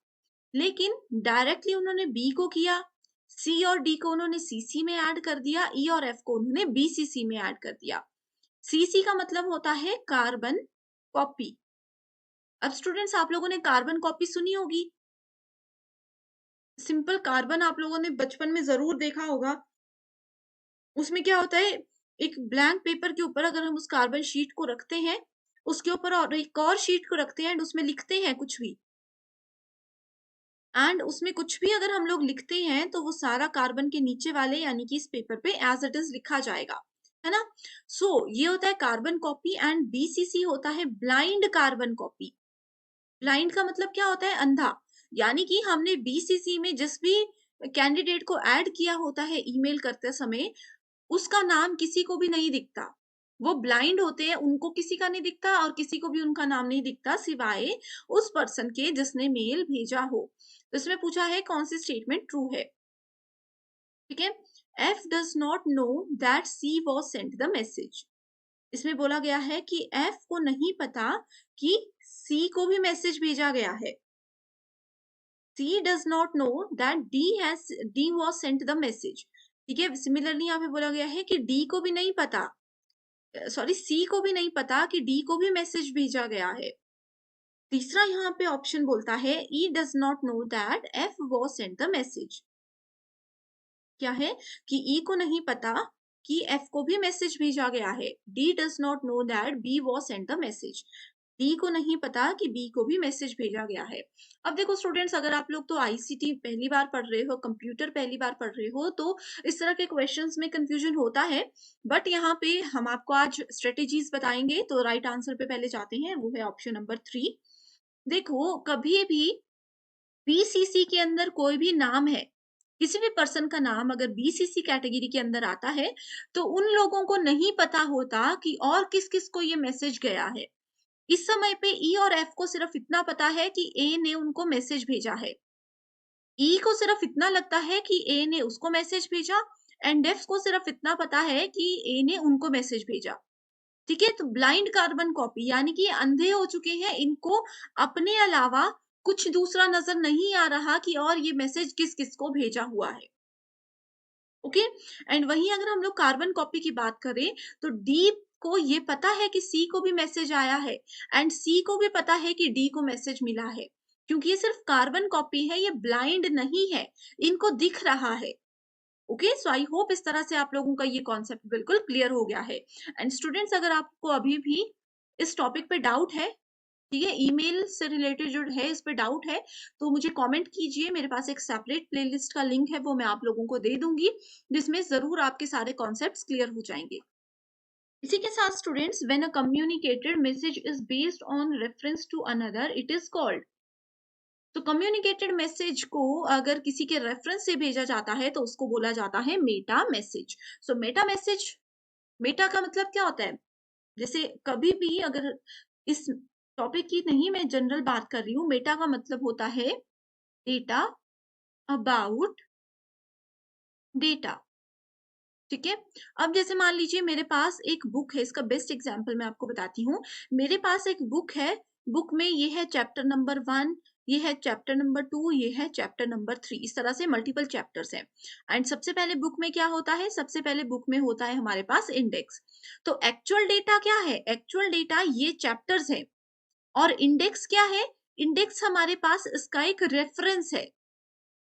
लेकिन डायरेक्टली उन्होंने बी को किया, सी और डी को उन्होंने सीसी में ऐड कर दिया, ई और एफ को उन्होंने बीसीसी में ऐड कर दिया। सीसी का मतलब होता है कार्बन कॉपी। अब स्टूडेंट्स आप लोगों ने कार्बन कॉपी सुनी होगी, सिंपल कार्बन आप लोगों ने बचपन में जरूर देखा होगा। उसमें क्या होता है, एक ब्लैंक पेपर के ऊपर अगर हम उस कार्बन शीट को रखते हैं, उसके ऊपर और एक और शीट को रखते हैं एंड उसमें लिखते हैं कुछ भी, एंड उसमें कुछ भी अगर हम लोग लिखते हैं तो वो सारा कार्बन के नीचे वाले यानी कि इस पेपर पे एज इट इज लिखा जाएगा, है ना। सो ये होता है कार्बन कॉपी एंड बीसीसी होता है ब्लाइंड कार्बन कॉपी। ब्लाइंड का मतलब क्या होता है? अंधा। यानी कि हमने बीसीसी में जिस भी कैंडिडेट को ऐड किया होता है ईमेल करते समय, उसका नाम किसी को भी नहीं दिखता। वो ब्लाइंड होते हैं, उनको किसी का नहीं दिखता और किसी को भी उनका नाम नहीं दिखता सिवाय उस पर्सन के जिसने मेल भेजा हो। तो इसमें पूछा है कौन सी स्टेटमेंट ट्रू है। ठीक है, F does not know that C was sent the message. इसमें बोला गया है कि एफ को नहीं पता कि सी को भी मैसेज भेजा गया है। C does not know that D was sent the message. ठीक है, सिमिलरली यहाँ पे बोला गया है कि डी को भी नहीं पता, सॉरी सी को भी नहीं पता कि डी को भी मैसेज भेजा गया है। तीसरा यहाँ पे ऑप्शन बोलता है E does not know that F was sent the message. क्या है कि ई को नहीं पता कि एफ को भी मैसेज भेजा गया है। D does not know that B was sent the message. D को नहीं पता कि बी को भी मैसेज भेजा गया है। अब देखो स्टूडेंट्स, अगर आप लोग तो आईसीटी पहली बार पढ़ रहे हो, कंप्यूटर पहली बार पढ़ रहे हो, तो इस तरह के क्वेश्चंस में कंफ्यूजन होता है। बट यहाँ पे हम आपको आज स्ट्रेटेजीज बताएंगे। तो राइट आंसर पे पहले जाते हैं, वो है ऑप्शन नंबर 3। देखो, कभी भी बीसीसी के अंदर कोई भी नाम है, किसी भी पर्सन का नाम अगर बीसीसी कैटेगरी के अंदर आता है, तो उन लोगों को नहीं पता होता कि और किस किस को ये मैसेज गया है। इस समय पे ई और एफ को सिर्फ इतना पता है कि ए ने उनको मैसेज भेजा है। ई को सिर्फ इतना लगता है कि ए ने उसको मैसेज भेजा, एंड एफ को सिर्फ इतना पता है कि ए ने उनको मैसेज भेजा। ठीक है, तो ब्लाइंड कार्बन कॉपी यानी कि अंधे हो चुके हैं, इनको अपने अलावा कुछ दूसरा नजर नहीं आ रहा कि और ये मैसेज किस किस को भेजा हुआ है। ओके, एंड वहीं अगर हम लोग कार्बन कॉपी की बात करें, तो डी को ये पता है कि सी को भी मैसेज आया है, एंड सी को भी पता है कि डी को मैसेज मिला है। क्योंकि ये सिर्फ कार्बन कॉपी है, ये ब्लाइंड नहीं है, इनको दिख रहा है। ओके, सो आई होप इस तरह से आप लोगों का ये कॉन्सेप्ट बिल्कुल क्लियर हो गया है। एंड स्टूडेंट्स, अगर आपको अभी भी इस टॉपिक पे डाउट है, ठीक है, ईमेल से रिलेटेड जो है इस पे डाउट है, तो मुझे कमेंट कीजिए। मेरे पास एक सेपरेट प्लेलिस्ट का लिंक है, वो मैं आप लोगों को दे दूंगी, जिसमें जरूर आपके सारे कॉन्सेप्ट्स क्लियर हो जाएंगे। इसी के साथ students, when a communicated message is based on reference to another, it is called. तो कम्युनिकेटेड मैसेज को अगर किसी के रेफरेंस से भेजा जाता है तो उसको बोला जाता है मेटा मैसेज। सो मेटा मैसेज, मेटा का मतलब क्या होता है? जैसे कभी भी अगर इस टॉपिक की नहीं, मैं जनरल बात कर रही हूँ, मेटा का मतलब होता है डेटा अबाउट डेटा। ठीक है, अब जैसे मान लीजिए मेरे पास एक बुक है, इसका बेस्ट एग्जांपल मैं आपको बताती हूँ। मेरे पास एक बुक है, बुक में ये है चैप्टर नंबर 1, ये है चैप्टर नंबर 2, ये है चैप्टर नंबर 3, इस तरह से मल्टीपल चैप्टर्स हैं। एंड सबसे पहले बुक में क्या होता है? सबसे पहले बुक में होता है हमारे पास इंडेक्स। तो एक्चुअल डेटा क्या है? एक्चुअल डेटा ये चैप्टर्स है, और इंडेक्स क्या है? इंडेक्स हमारे पास इसका एक रेफरेंस है,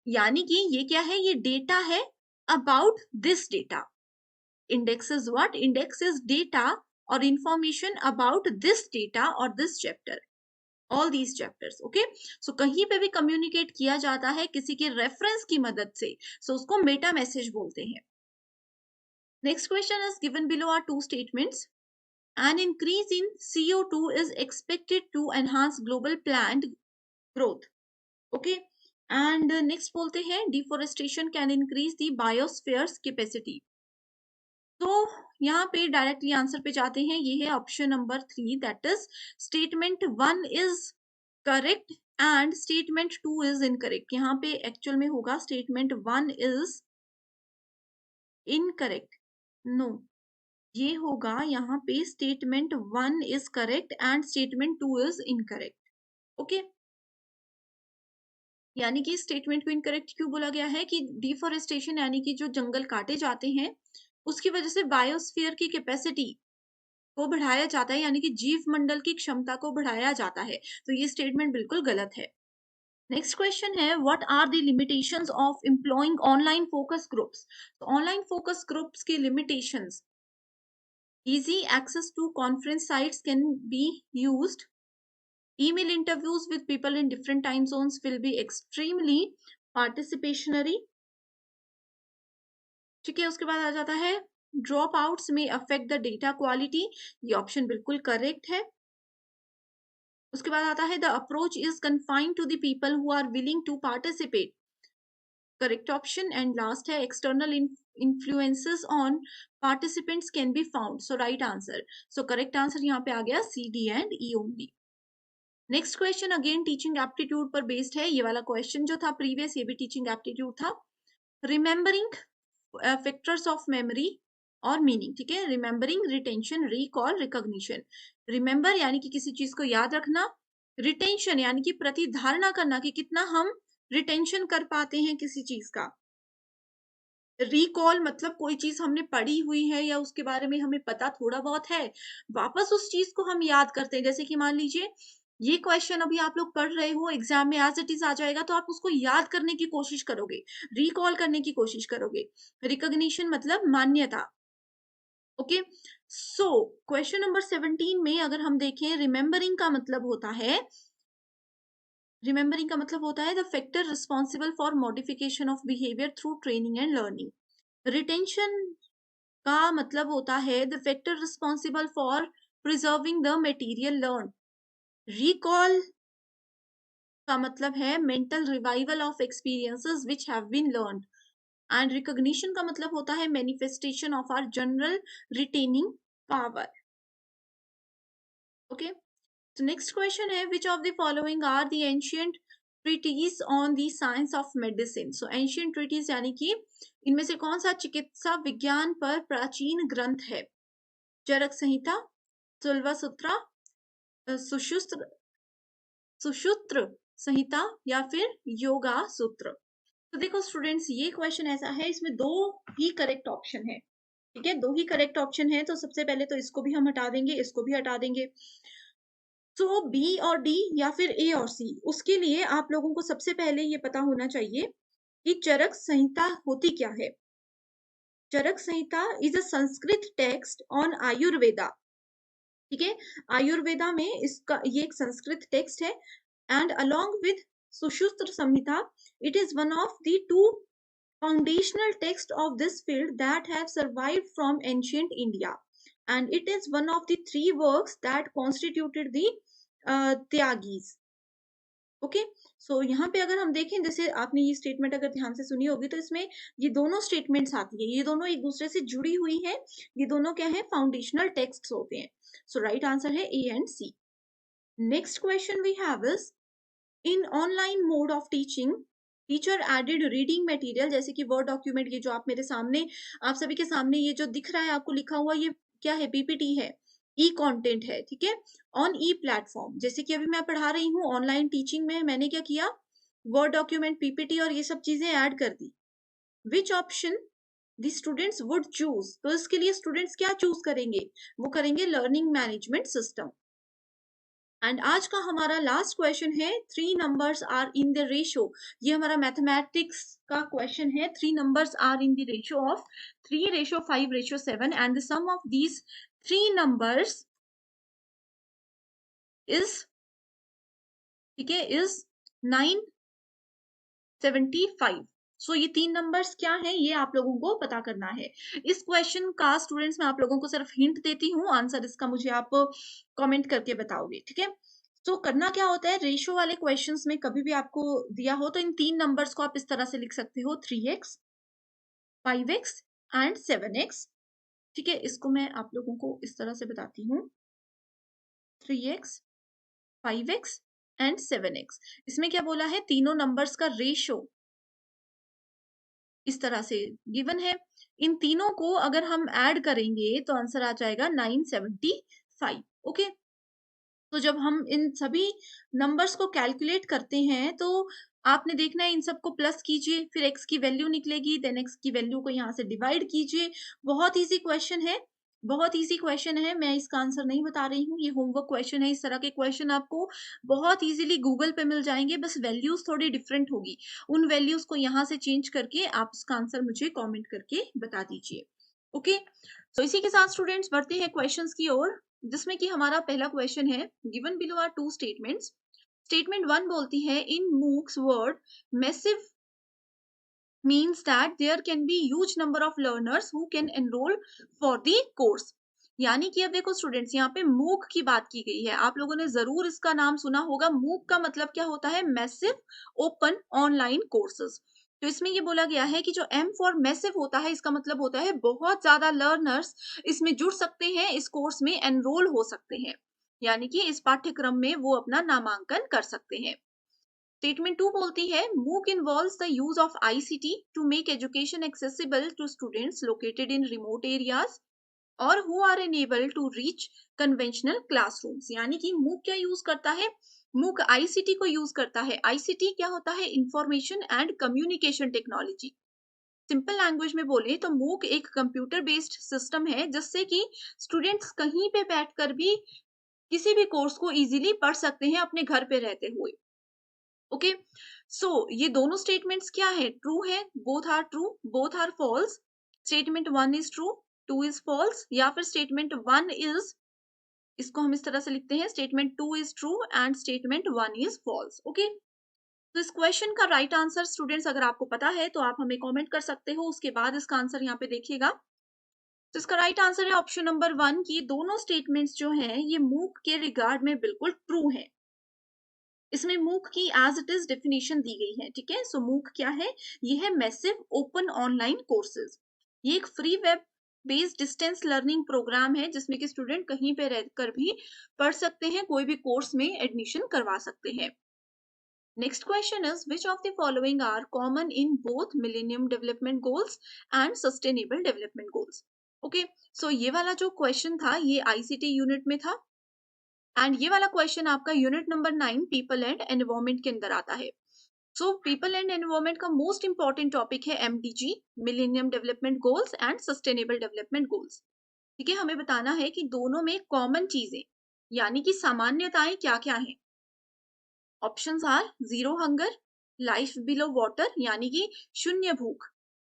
यानी कि ये क्या है? ये डेटा है about this data. Index is what? Index is data or information about this data or this chapter. All these chapters. Okay? So कहीं पे भी communicate किया जाता है किसी के reference की मदद से, so उसको meta message बोलते हैं। Next question is given below are two statements. An increase in CO2 is expected to enhance global plant growth. Okay? And next बोलते हैं deforestation can increase the biosphere's capacity. तो यहाँ पे directly answer पे जाते हैं, ये है option number 3, that is statement 1 is correct and statement 2 is incorrect. यहाँ पे एक्चुअल में होगा स्टेटमेंट 1 इज इनकरेक्ट, नो, ये होगा यहाँ पे statement 1 is correct and statement 2 is incorrect. Okay, यानी कि स्टेटमेंट को इनकरेक्ट क्यों बोला गया है कि डिफोरेस्टेशन यानी कि जो जंगल काटे जाते हैं उसकी वजह से बायोस्फीयर की कैपेसिटी को बढ़ाया जाता है, यानी कि जीव मंडल की क्षमता को बढ़ाया जाता है। तो ये स्टेटमेंट बिल्कुल गलत है। नेक्स्ट क्वेश्चन है, what are the limitations of employing online focus groups? तो ऑनलाइन फोकस ग्रुप्स की limitations, easy access to conference sites can be used, email interviews with people in different time zones will be extremely participatory। ठीक है, उसके बाद आ जाता है drop outs में अफेक्ट द डेटा क्वालिटी, ये ऑप्शन बिल्कुल करेक्ट है। उसके बाद आता है the approach is confined to the people who are willing to participate, correct option. And last है external influences on participants can be found? So right answer. So correct answer यहाँ पे आ गया C, D and E only. Next question again teaching aptitude पर based है. ये वाला question जो था प्रीवियस, ये भी टीचिंग एप्टीट्यूड था. रिमेम्बरिंग फैक्टर्स ऑफ मेमोरी और मीनिंग. ठीक है, remembering, retention, recall, recognition. Remember यानी कि किसी चीज को याद रखना. रिटेंशन यानी कि प्रतिधारणा करना कि कितना हम रिटेंशन कर पाते हैं किसी चीज का. रिकॉल मतलब कोई चीज हमने पढ़ी हुई है या उसके बारे में हमें पता थोड़ा बहुत है, वापस उस चीज को हम याद करते हैं. जैसे कि मान लीजिए ये क्वेश्चन अभी आप लोग पढ़ रहे हो, एग्जाम में एज इट इज आ जाएगा, तो आप उसको याद करने की कोशिश करोगे, रिकॉल करने की कोशिश करोगे. रिकॉग्निशन मतलब मान्यता. ओके, सो क्वेश्चन नंबर 17 में अगर हम देखें, रिमेम्बरिंग का मतलब होता है, रिमेम्बरिंग का मतलब होता है the factor responsible for modification of behaviour through training and learning. Retention का मतलब होता है the factor responsible for preserving the material learn. Recall का मतलब है mental revival of experiences which have been learned. And recognition का मतलब होता है manifestation of our general retaining power. Okay, तो नेक्स्ट क्वेश्चन है which of the following are the ancient treatise on the science of medicine. So ancient treaties यानी कि इनमें से कौन सा चिकित्सा विज्ञान पर प्राचीन ग्रंथ है? चरक संहिता, तुलवा सूत्रा, सुश्रुत सुश्रुत संहिता या फिर योगा सूत्र. तो देखो स्टूडेंट्स, ये क्वेश्चन ऐसा है, इसमें दो ही करेक्ट ऑप्शन है. ठीक है, दो ही करेक्ट ऑप्शन है. तो सबसे पहले तो इसको भी हम हटा देंगे, इसको भी हटा देंगे. तो बी और डी या फिर ए और सी. उसके लिए आप लोगों को सबसे पहले ये पता होना चाहिए कि चरक संहिता होती क्या है. Charaka Samhita is a Sanskrit text on Ayurveda. ठीक है, आयुर्वेदा में इसका ये एक संस्कृत टेक्स्ट है. And along with Sushruta Samhita, it is one of the two foundational texts of this field that have survived from ancient India, and it is one of the three works that constituted the Tyagis. Okay, so यहाँ पे अगर हम देखें, जैसे आपने ये statement अगर ध्यान से सुनी होगी, तो इसमें ये दोनों स्टेटमेंट्स आती है, ये दोनों एक दूसरे से जुड़ी हुई है. ये दोनों क्या है? फाउंडेशनल टेक्स्ट होते हैं. सो राइट आंसर है A and C. Next question we have is, in online mode of teaching teacher aided reading material. जैसे कि वर्ड डॉक्यूमेंट, ये जो आप मेरे सामने, आप सभी के सामने ये जो दिख रहा है आपको लिखा हुआ, ये क्या है? पीपीटी है, ई कंटेंट है. ठीक है, ऑन ई प्लेटफॉर्म. जैसे कि अभी मैं पढ़ा रही हूँ ऑनलाइन टीचिंग में, मैंने क्या किया? वर्ड डॉक्यूमेंट, पीपीटी और ये सब चीजें ऐड कर दी. Which option the students would choose? तो इसके लिए स्टूडेंट्स क्या चूज करेंगे? वो करेंगे लर्निंग मैनेजमेंट सिस्टम. एंड आज का हमारा लास्ट क्वेश्चन है, 3 numbers are in the ratio. ये हमारा मैथमेटिक्स का क्वेश्चन है. 3 numbers are in the ratio of 3:5:7 and the sum of these 3 numbers is, ठीक है, इज 975. सो ये 3 नंबर्स क्या है, ये आप लोगों को पता करना है. इस क्वेश्चन का स्टूडेंट्स मैं आप लोगों को सिर्फ हिंट देती हूँ, आंसर इसका मुझे आप कमेंट करके बताओगे. ठीक है, तो करना क्या होता है, रेशियो वाले क्वेश्चंस में कभी भी आपको दिया हो तो इन 3 नंबर्स को आप इस तरह से लिख सकते हो, 3x, 5x एंड 7x. ठीक है, इसको मैं आप लोगों को इस तरह से बताती हूँ, 3x, 5x एंड 7x. इसमें क्या बोला है? तीनों नंबर्स का रेशियो इस तरह से गिवन है. इन तीनों को अगर हम ऐड करेंगे तो आंसर आ जाएगा 975. ओके, तो जब हम इन सभी नंबर्स को कैलकुलेट करते हैं तो आपने देखना है, इन सबको प्लस कीजिए, फिर x की वैल्यू निकलेगी, देन x की वैल्यू को यहाँ से डिवाइड कीजिए. बहुत इजी क्वेश्चन है, बहुत इजी क्वेश्चन है. मैं इसका आंसर नहीं बता रही हूँ, ये होमवर्क क्वेश्चन है. इस तरह के क्वेश्चन आपको बहुत इजीली गूगल पे मिल जाएंगे, बस वैल्यूज थोड़ी डिफरेंट होगी. उन वैल्यूज को यहाँ से चेंज करके आप उसका आंसर मुझे कॉमेंट करके बता दीजिए. ओके, तो इसी के साथ स्टूडेंट्स बढ़ते हैं क्वेश्चंस की ओर, जिसमें कि हमारा पहला क्वेश्चन है, given below are 2 statements. Statement 1 बोलती है, in MOOCs word massive means that there can be huge number of learners who can enroll for the course. यानी कि अब देखो स्टूडेंट्स, यहाँ पे मूक की बात की गई है, आप लोगों ने जरूर इसका नाम सुना होगा. मूक का मतलब क्या होता है? Massive open online courses. तो इसमें ये बोला गया है कि जो M फॉर मैसिव होता है, इसका मतलब होता है बहुत ज्यादा लर्नर्स इसमें जुड़ सकते हैं, इस कोर्स में एनरोल हो सकते हैं, यानी कि इस पाठ्यक्रम में वो अपना नामांकन कर सकते हैं। स्टेटमेंट 2 बोलती है MOOC involves the use of ICT to make education accessible to students located in remote areas और who are unable to reach conventional classrooms. यानी कि MOOC क्या यूज करता है, MOOC ICT को यूज करता है। ICT क्या होता है, information and communication technology. Simple language में बोले तो MOOC एक कंप्यूटर बेस्ड सिस्टम है जिससे कि स्टूडेंट्स कहीं पे बैठकर भी किसी भी कोर्स को इजीली पढ़ सकते हैं अपने घर पे रहते हुए। ओके, सो ये दोनों स्टेटमेंट्स क्या है, ट्रू है, both are true, both are false. Statement 1 is true, 2 is false, या फिर स्टेटमेंट 1 इज, इसको हम इस तरह से लिखते हैं, statement 2 is true and statement 1 is false. Okay, तो इस क्वेश्चन का राइट आंसर स्टूडेंट्स अगर आपको पता है तो आप हमें कमेंट कर सकते हो, उसके बाद इसका आंसर यहाँ पे देखिएगा। तो इसका राइट आंसर है ऑप्शन नंबर 1 की दोनों स्टेटमेंट्स जो हैं ये MOOC के रिगार्ड में बिल्कुल ट्रू है। इसमें MOOC की एज इट इज डेफिनेशन दी गई है, ठीक है। सो MOOC क्या है, ये है मैसिव ओपन ऑनलाइन कोर्सेज। ये एक free web based distance learning programme है जिसमें कि स्टूडेंट कहीं पे रहकर भी पढ़ सकते हैं, कोई भी कोर्स में एडमिशन करवा सकते हैं। Next question is which of the following are common in both Millennium Development Goals and Sustainable Development Goals? Okay, so ये वाला जो क्वेश्चन था ये ICT यूनिट में था एंड ये वाला क्वेश्चन आपका unit number 9 people and environment के अंदर आता है। सो पीपल एंड एनवायरमेंट का मोस्ट इंपॉर्टेंट टॉपिक है MDG, millennium development goals and sustainable development goals. ठीक है, हमें बताना है कि दोनों में कॉमन चीजें यानी कि सामान्यताएं क्या क्या हैं। Options are zero hunger, life below water यानी कि शून्य भूख,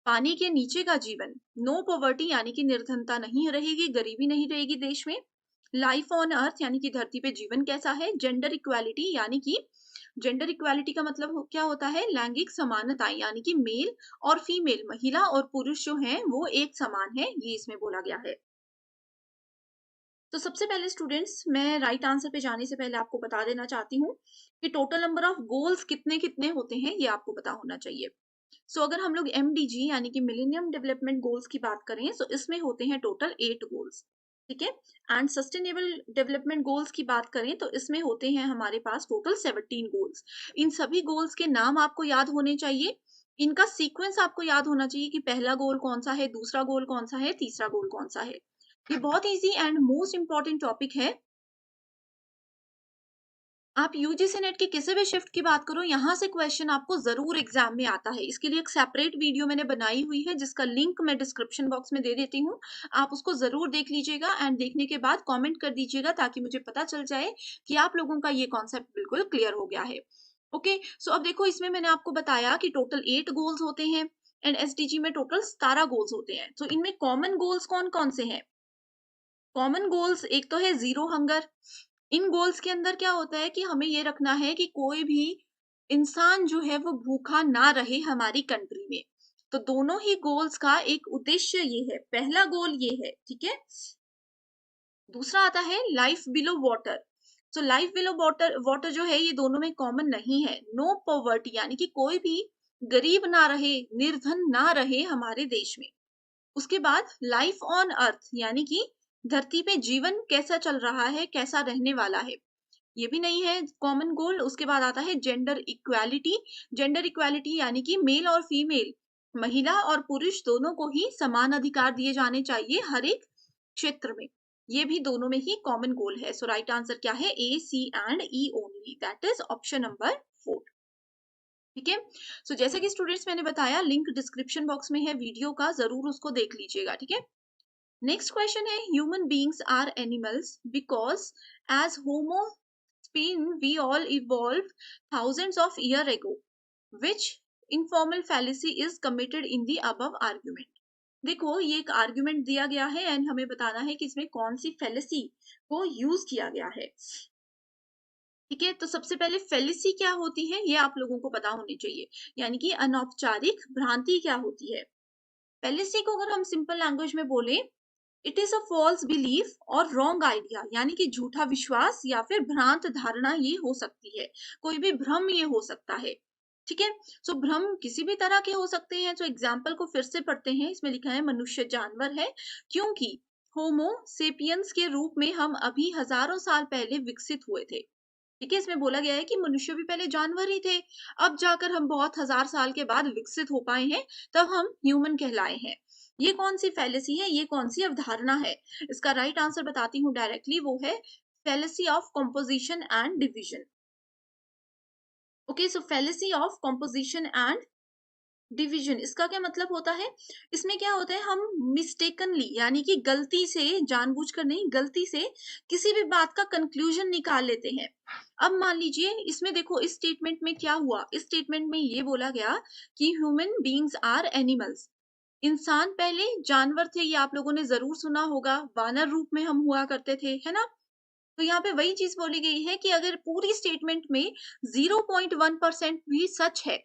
पानी के नीचे का जीवन, नो पॉवर्टी यानी कि निर्धनता नहीं रहेगी, गरीबी नहीं रहेगी देश में, लाइफ ऑन अर्थ यानी कि धरती पे जीवन कैसा है, जेंडर इक्वालिटी यानी कि जेंडर इक्वालिटी का मतलब क्या होता है, लैंगिक समानता यानी कि मेल और फीमेल, महिला और पुरुष जो हैं वो एक समान है, ये इसमें बोला गया है। तो सबसे पहले स्टूडेंट्स मैं राइट आंसर पे जाने से पहले आपको बता देना चाहती हूँ कि टोटल नंबर ऑफ गोल्स कितने कितने होते हैं ये आपको पता होना चाहिए। सो अगर हम लोग MDG यानी कि मिलेनियम डेवलपमेंट गोल्स की बात करें तो इसमें होते हैं टोटल 8 गोल्स, ठीक है। एंड सस्टेनेबल डेवलपमेंट गोल्स की बात करें तो इसमें होते हैं हमारे पास टोटल 17 गोल्स। इन सभी गोल्स के नाम आपको याद होने चाहिए, इनका सीक्वेंस आपको याद होना चाहिए कि पहला गोल कौन सा है, दूसरा गोल कौन सा है, तीसरा गोल कौन सा है। ये बहुत easy and most important topic है। आप यूजीसी नेट की किसी भी शिफ्ट की बात करो, यहाँ से क्वेश्चन आपको जरूर एग्जाम में आता है। इसके लिए एक सेपरेट वीडियो मैंने बनाई हुई है जिसका लिंक मैं डिस्क्रिप्शन बॉक्स में दे देती हूँ, आप उसको जरूर देख लीजिएगा एंड देखने के बाद कमेंट कर दीजिएगा ताकि मुझे पता चल जाए कि आप लोगों का ये कॉन्सेप्ट बिल्कुल क्लियर हो गया है। ओके, सो अब देखो इसमें मैंने आपको बताया कि टोटल 8 गोल्स होते हैं एंड SDG में टोटल 17 गोल्स होते हैं। तो इनमें कॉमन गोल्स कौन कौन से हैं? कॉमन गोल्स एक तो है जीरो हंगर। इन गोल्स के अंदर क्या होता है कि हमें ये रखना है कि कोई भी इंसान जो है वो भूखा ना रहे हमारी कंट्री में। तो दोनों ही गोल्स का एक उद्देश्य ये है, पहला गोल ये है, ठीक है। दूसरा आता है life below water. So life below water, water जो है ये दोनों में कॉमन नहीं है। नो पॉवर्टी यानी कि कोई भी गरीब ना रहे, निर्धन ना रहे हमारे देश में। उसके बाद लाइफ ऑन अर्थ यानी कि धरती पे जीवन कैसा चल रहा है, कैसा रहने वाला है, ये भी नहीं है कॉमन गोल। उसके बाद आता है जेंडर इक्वालिटी। जेंडर इक्वालिटी यानी कि मेल और फीमेल, महिला और पुरुष दोनों को ही समान अधिकार दिए जाने चाहिए हर एक क्षेत्र में, ये भी दोनों में ही कॉमन गोल है। सो राइट आंसर क्या है, A, C and E only, that is option number 4, ठीक है। सो जैसे कि स्टूडेंट्स मैंने बताया लिंक डिस्क्रिप्शन बॉक्स में है वीडियो का, जरूर उसको देख लीजिएगा, ठीक है। नेक्स्ट क्वेश्चन है human beings are animals because as homo spin we all evolved thousands of years ago. Which informal fallacy is committed in the above argument? देखो ये एक आर्ग्यूमेंट दिया गया है एंड हमें बताना है कि इसमें कौन सी फेलिसी को यूज किया गया है, ठीक है। तो सबसे पहले फेलिसी क्या होती है ये आप लोगों को पता होनी चाहिए, यानी कि अनौपचारिक भ्रांति क्या होती है। फेलिसी को अगर हम सिंपल लैंग्वेज में बोले, it is a false belief और रॉन्ग आइडिया, यानी कि झूठा विश्वास या फिर भ्रांत धारणा ये हो सकती है, कोई भी भ्रम ये हो सकता है। ठीक है। सो भ्रम किसी भी तरह के हो सकते हैं। सो एग्जाम्पल को फिर से पढ़ते हैं। इसमें लिखा है मनुष्य जानवर है क्योंकि होमो सेपियंस के रूप में हम अभी हजारों साल पहले विकसित हुए थे। ठीक है, इसमें बोला गया है कि मनुष्य भी पहले जानवर ही थे, अब जाकर हम बहुत हजार साल के बाद विकसित हो पाए हैं, तब हम ह्यूमन कहलाए हैं। ये कौन सी फैलेसी है, ये कौन सी अवधारणा है? इसका राइट आंसर बताती हूँ डायरेक्टली, वो है fallacy of composition and division. Okay, so fallacy of composition and division, इसका क्या मतलब होता है? इसमें क्या होता है, हम मिस्टेकनली यानी कि गलती से, जानबूझकर नहीं, गलती से किसी भी बात का कंक्लूजन निकाल लेते हैं। अब मान लीजिए इसमें देखो, इस स्टेटमेंट में क्या हुआ, इस स्टेटमेंट में ये बोला गया कि ह्यूमन बीइंग्स आर एनिमल्स, इंसान पहले जानवर थे। ये आप लोगों ने जरूर सुना होगा, वानर रूप में हम हुआ करते थे, है ना? तो यहाँ पे वही चीज बोली गई है कि अगर पूरी स्टेटमेंट में 0.1% भी सच है,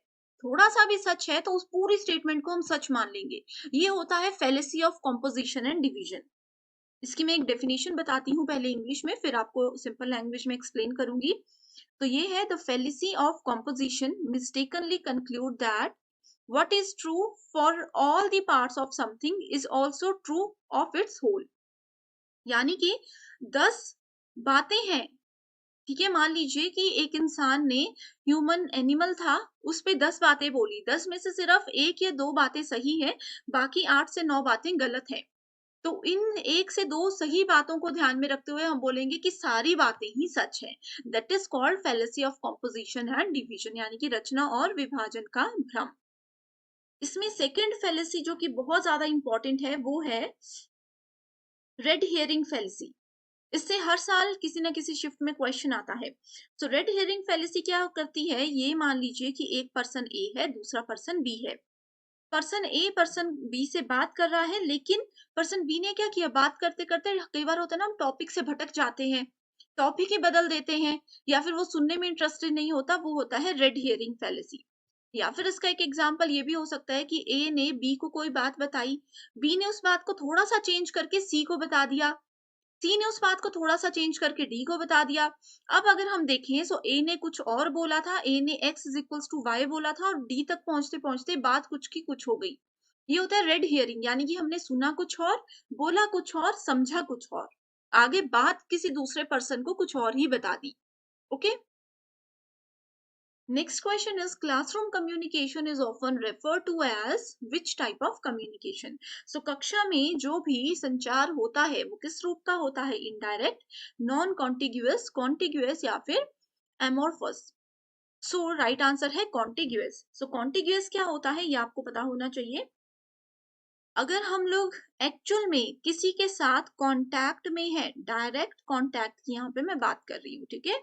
थोड़ा सा भी सच है, तो उस पूरी स्टेटमेंट को हम सच मान लेंगे। ये होता है fallacy of composition and division. इसकी मैं एक डेफिनेशन बताती हूँ पहले इंग्लिश में, फिर आपको सिंपल लैंग्वेज में एक्सप्लेन करूंगी। तो ये है, the fallacy of composition mistakenly conclude that what is true for all the parts of something is also true of its whole। यानी कि 10 बातें हैं, ठीक है, मान लीजिए कि एक इंसान ने, ह्यूमन एनिमल था, उस पे 10 बातें बोली, 10 में से सिर्फ 1 या 2 बातें सही है, बाकी 8 से 9 बातें गलत है। तो इन 1 से 2 सही बातों को ध्यान में रखते हुए हम बोलेंगे कि सारी बातें ही सच हैं। That is called fallacy of composition and division, यानी कि रचना और विभाजन का भ्रम। इसमें सेकंड फैलेसी जो कि बहुत ज्यादा इंपॉर्टेंट है, वो है रेड हियरिंग फैलेसी। इससे हर साल किसी ना किसी शिफ्ट में क्वेश्चन आता है। सो रेड हेयरिंग फैलेसी क्या करती है, ये मान लीजिए कि एक पर्सन ए है, दूसरा पर्सन बी है। पर्सन ए पर्सन बी से बात कर रहा है, लेकिन पर्सन बी ने क्या किया, बात करते करते कई बार होता है ना, हम टॉपिक से भटक जाते हैं, टॉपिक ही बदल देते हैं, या फिर वो सुनने में इंटरेस्टेड नहीं होता, वो होता है रेड हियरिंग फैलेसी। या फिर इसका एक एग्जाम्पल ये भी हो सकता है कि ए ने बी को कोई बात बताई, बी ने उस बात को थोड़ा सा चेंज करके सी को बता दिया, सी ने उस बात को थोड़ा सा चेंज करके डी को बता दिया। अब अगर हम देखें, सो ए ने कुछ और बोला था, ए ने x is equals to y बोला था, और डी तक पहुंचते पहुंचते बात कुछ की कुछ हो गई। ये होता है रेड हियरिंग, यानी कि हमने सुना कुछ और, बोला कुछ और, समझा कुछ और, आगे बात किसी दूसरे पर्सन को कुछ और ही बता दी। Okay, next question is classroom communication is often referred to as which type of communication? So कक्षा में जो भी संचार होता है वो किस रूप का होता है? इनडायरेक्ट, नॉन कॉन्टिग्यूअस, कॉन्टिग्यूअस या फिर एमोर्फस? सो राइट आंसर है कॉन्टिग्यूअस। सो कॉन्टिग्यूअस क्या होता है, ये आपको पता होना चाहिए। अगर हम लोग एक्चुअल में किसी के साथ कांटेक्ट में है, डायरेक्ट कांटेक्ट की यहाँ पे मैं बात कर रही हूँ, ठीक है।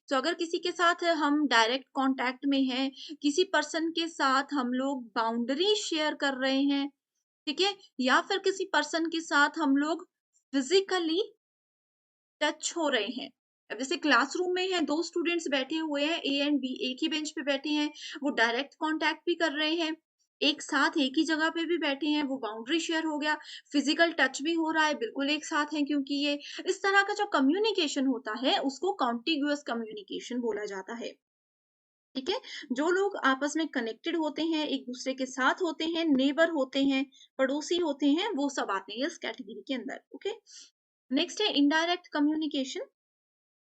तो अगर किसी के साथ हम डायरेक्ट कांटेक्ट में है, किसी पर्सन के साथ हम लोग बाउंड्री शेयर कर रहे हैं, ठीक है, या फिर किसी पर्सन के साथ हम लोग फिजिकली टच हो रहे हैं। अब जैसे क्लासरूम में है, दो स्टूडेंट्स बैठे हुए हैं, ए एंड बी एक ही बेंच पे बैठे हैं, वो डायरेक्ट कांटेक्ट भी कर रहे हैं, एक साथ एक ही जगह पे भी बैठे हैं, वो बाउंड्री शेयर हो गया, फिजिकल टच भी हो रहा है, बिल्कुल एक साथ है, क्योंकि ये इस तरह का जो कम्युनिकेशन होता है उसको कॉन्टिग्यूअस कम्युनिकेशन बोला जाता है। ठीक है, जो लोग आपस में कनेक्टेड होते हैं, एक दूसरे के साथ होते हैं, नेबर होते हैं, पड़ोसी होते हैं, वो सब आते हैं इस कैटेगरी के अंदर। ओके, नेक्स्ट है इनडायरेक्ट कम्युनिकेशन।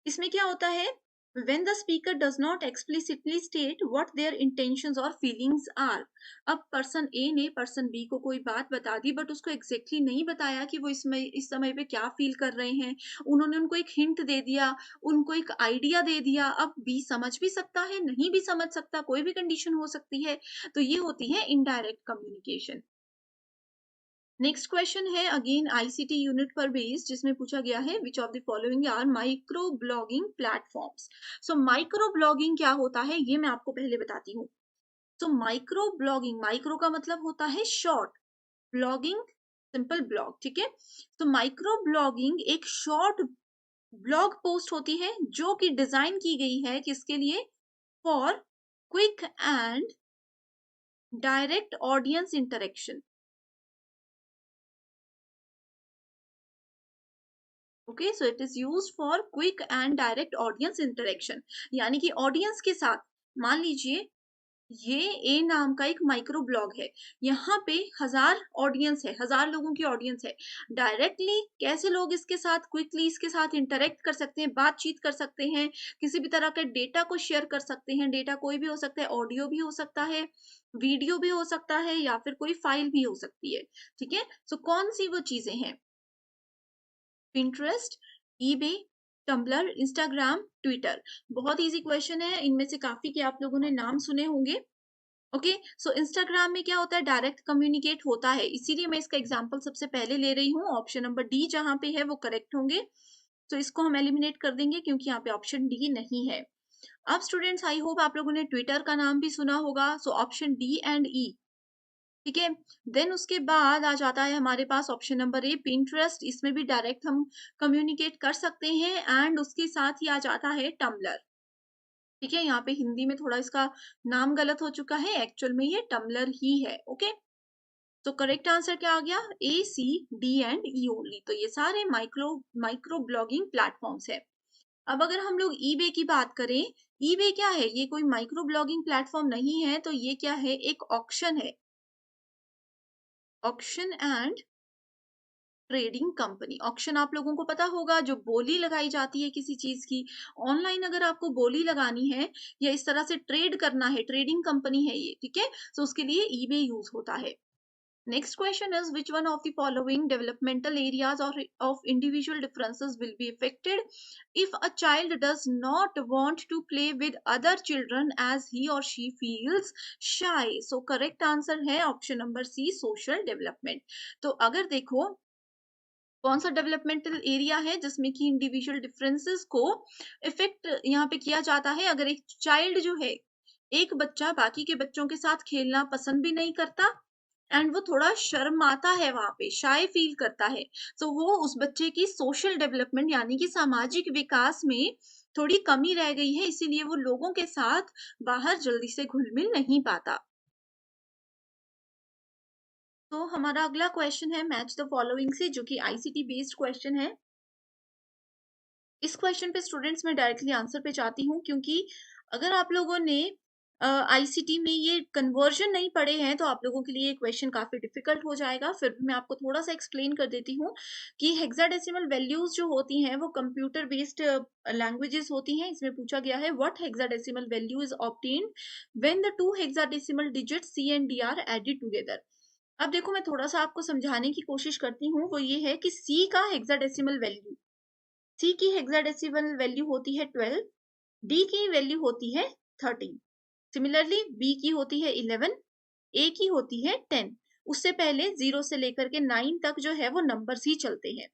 इसमें क्या होता है, when the speaker does not explicitly state what their intentions or feelings are। अब पर्सन ए ने पर्सन बी को कोई बात बता दी, बट उसको एग्जैक्टली नहीं बताया कि वो इस समय पे क्या फील कर रहे हैं, उन्होंने उनको एक हिंट दे दिया, उनको एक आइडिया दे दिया। अब बी समझ भी सकता है, नहीं भी समझ सकता, कोई भी कंडीशन हो सकती है, तो ये होती है इनडायरेक्ट कम्युनिकेशन। नेक्स्ट क्वेश्चन है अगेन आईसीटी यूनिट पर बेस्ड, जिसमें पूछा गया है which of the following are micro blogging platforms. So micro blogging क्या होता है, ये मैं आपको पहले बताती हूँ। सो माइक्रो ब्लॉगिंग, माइक्रो का मतलब होता है शॉर्ट, ब्लॉगिंग सिंपल ब्लॉग, ठीक है। तो माइक्रो ब्लॉगिंग एक शॉर्ट ब्लॉग पोस्ट होती है जो कि डिजाइन की गई है किसके लिए, for quick and direct audience interaction. Okay, so it is used for quick and direct audience interaction, यानी कि ऑडियंस के साथ, मान लीजिए ये ए नाम का एक माइक्रो ब्लॉग है। यहाँ पे 1000 ऑडियंस है, 1000 लोगों की ऑडियंस है। डायरेक्टली कैसे लोग इसके साथ क्विकली इसके साथ इंटरेक्ट कर सकते हैं, बातचीत कर सकते हैं, किसी भी तरह के डेटा को शेयर कर सकते हैं। डेटा कोई भी हो सकता है, ऑडियो भी हो सकता है, वीडियो भी हो सकता है, या फिर कोई फाइल भी हो सकती है। ठीक है, सो कौन सी वो चीजें हैं? Pinterest, eBay, Tumblr, Instagram, Twitter. बहुत इजी क्वेश्चन है, इनमें से काफी के आप लोगों ने नाम सुने होंगे। ओके, सो इंस्टाग्राम में क्या होता है, डायरेक्ट कम्युनिकेट होता है, इसीलिए मैं इसका एग्जांपल सबसे पहले ले रही हूँ। ऑप्शन नंबर डी जहां पे है वो करेक्ट होंगे, तो इसको हम एलिमिनेट कर देंगे क्योंकि यहाँ पे ऑप्शन डी नहीं है। अब स्टूडेंट्स, आई होप आप लोगों ने ट्विटर का नाम भी सुना होगा, सो ऑप्शन डी एंड ई। ठीक है, देन उसके बाद आ जाता है हमारे पास ऑप्शन नंबर ए, पिंटरेस्ट। इसमें भी डायरेक्ट हम कम्युनिकेट कर सकते हैं, एंड उसके साथ ही आ जाता है टम्बलर। ठीक है, यहाँ पे हिंदी में थोड़ा इसका नाम गलत हो चुका है, एक्चुअल में ये टम्बलर ही है। ओके, तो करेक्ट आंसर क्या आ गया? ए, सी, डी एंड ई ओनली। तो ये सारे माइक्रो ब्लॉगिंग प्लेटफॉर्म्स है। अब अगर हम लोग ईबे की बात करें, ईबे क्या है? ये कोई माइक्रो ब्लॉगिंग प्लेटफॉर्म नहीं है, तो ये क्या है? एक ऑक्शन है, auction and trading company. Auction आप लोगों को पता होगा, जो बोली लगाई जाती है किसी चीज की। ऑनलाइन अगर आपको बोली लगानी है या इस तरह से ट्रेड करना है, ट्रेडिंग कंपनी है ये। ठीक है, तो उसके लिए ईबे यूज होता है। Next question is which one of the following developmental areas or of individual differences will be affected if a child does not want to play with other children as he or she feels shy? So correct answer है option number C, social development. तो अगर देखो कौन सा developmental area है जिसमें कि individual differences को इफेक्ट यहाँ पे किया जाता है। अगर एक चाइल्ड जो है, एक बच्चा बाकी के बच्चों के साथ खेलना पसंद भी नहीं करता, एंड वो थोड़ा शर्माता है, वहां पे शाय फील करता है, तो वो उस बच्चे की सोशल डेवलपमेंट यानी कि सामाजिक विकास में थोड़ी कमी रह गई है, इसीलिए वो लोगों के साथ बाहर जल्दी से घुल मिल नहीं पाता। तो हमारा अगला क्वेश्चन है मैच द फॉलोइंग से, जो कि आईसीटी बेस्ड क्वेश्चन है। इस क्वेश्चन पे स्टूडेंट्स मैं डायरेक्टली आंसर पे चाहती हूँ, क्योंकि अगर आप लोगों ने आईसीटी में ये कन्वर्जन नहीं पढ़े हैं तो आप लोगों के लिए ये क्वेश्चन काफी डिफिकल्ट हो जाएगा। फिर भी मैं आपको थोड़ा सा एक्सप्लेन कर देती हूँ कि हेक्साडेसिमल वैल्यूज जो होती हैं वो कंप्यूटर बेस्ड लैंग्वेजेस होती हैं। इसमें पूछा गया है what hexadecimal value is obtained when the two hexadecimal digits C and D are added together. अब देखो, मैं थोड़ा सा आपको समझाने की कोशिश करती हूँ, वो ये है कि सी का हेक्साडेसिमल वैल्यू, सी की हेक्साडेसिमल वैल्यू होती है 12, डी की वैल्यू होती है 13। सिमिलरली बी की होती है 11, ए की होती है 10। उससे पहले 0 से लेकर के 9 तक जो है वो नंबर्स ही चलते हैं।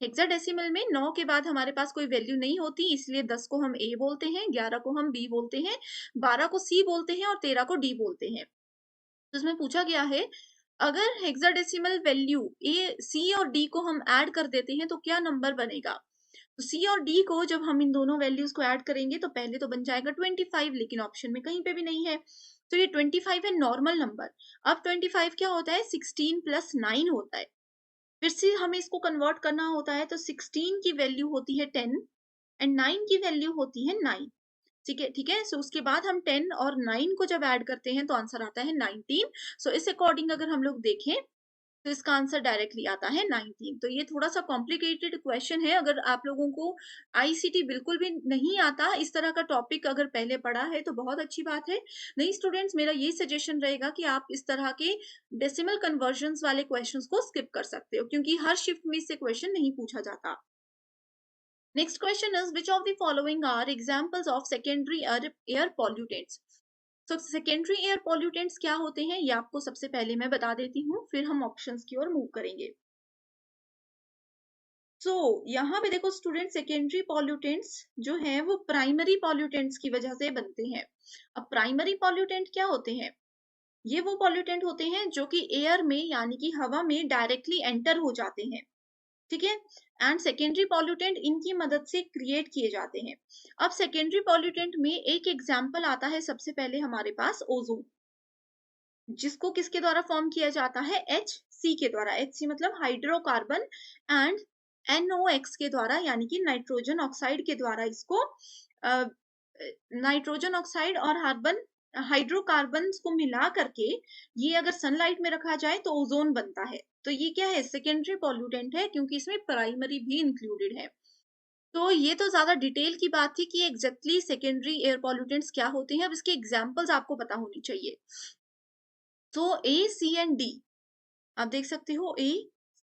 हेक्साडेसिमल में 9 के बाद हमारे पास कोई वैल्यू नहीं होती, इसलिए 10 को हम ए बोलते हैं, 11 को हम बी बोलते हैं, 12 को सी बोलते हैं और 13 को डी बोलते हैं। तो इसमें पूछा गया है अगर हेक्साडेसिमल वैल्यू ए, सी और डी को हम ऐड कर देते हैं तो क्या नंबर बनेगा? तो सी और डी को जब हम इन दोनों वैल्यूज को ऐड करेंगे तो पहले तो बन जाएगा 25, लेकिन ऑप्शन में कहीं पे भी नहीं है, तो ये 25 है नॉर्मल नंबर। अब 25 क्या होता है? 16 प्लस 9 होता है। फिर से हमें इसको कन्वर्ट करना होता है, तो 16 की वैल्यू होती है 10 एंड 9 की वैल्यू होती है 9। ठीक है, ठीक है, सो उसके बाद हम 10 और 9 को जब ऐड करते हैं तो आंसर आता है 19। सो इस अकॉर्डिंग अगर हम लोग देखें तो इसका आंसर डायरेक्टली आता है 19। तो ये थोड़ा सा कॉम्प्लिकेटेड क्वेश्चन है। अगर आप लोगों को आईसीटी बिल्कुल भी नहीं आता, इस तरह का टॉपिक अगर पहले पढ़ा है तो बहुत अच्छी बात है। नहीं स्टूडेंट्स, मेरा ये सजेशन रहेगा कि आप इस तरह के डेसिमल कन्वर्जन्स वाले क्वेश्चंस को स्किप कर सकते हो, क्योंकि हर शिफ्ट में इससे क्वेश्चन नहीं पूछा जाता। Next question is which of the following are examples of secondary air pollutants? तो सेकेंडरी एयर पॉल्यूटेंट्स क्या होते हैं ये आपको सबसे पहले मैं बता देती हूँ, फिर हम ऑप्शंस की ओर मूव करेंगे। सो यहाँ पे देखो स्टूडेंट, सेकेंडरी पॉल्यूटेंट्स जो है वो प्राइमरी पॉल्यूटेंट्स की वजह से बनते हैं। अब प्राइमरी पॉल्यूटेंट क्या होते हैं? ये वो पॉल्यूटेंट होते हैं जो कि एयर में यानी कि हवा में डायरेक्टली एंटर हो जाते हैं। ठीक है, एंड सेकेंडरी पॉल्यूटेंट इनकी मदद से क्रिएट किए जाते हैं। अब सेकेंडरी पॉल्यूटेंट में एक एग्जाम्पल आता है सबसे पहले हमारे पास ओजोन, जिसको किसके द्वारा फॉर्म किया जाता है? HC के द्वारा। HC मतलब हाइड्रोकार्बन, एंड NOx के द्वारा यानी कि नाइट्रोजन ऑक्साइड के द्वारा इसको नाइट्रोजन ऑक्साइड और कार्बन हाइड्रोकार्बन्स को मिला करके ये अगर सनलाइट में रखा जाए तो ओजोन बनता है। तो ये क्या है, सेकेंडरी पॉल्यूटेंट है, क्योंकि इसमें प्राइमरी भी इंक्लूडेड है। तो ये तो ज्यादा डिटेल की बात थी कि एग्जैक्टली सेकेंडरी एयर पॉल्यूटेंट्स क्या होते हैं। अब इसके एग्जांपल्स आपको पता होनी चाहिए। तो ए, सी एंड डी, आप देख सकते हो ए,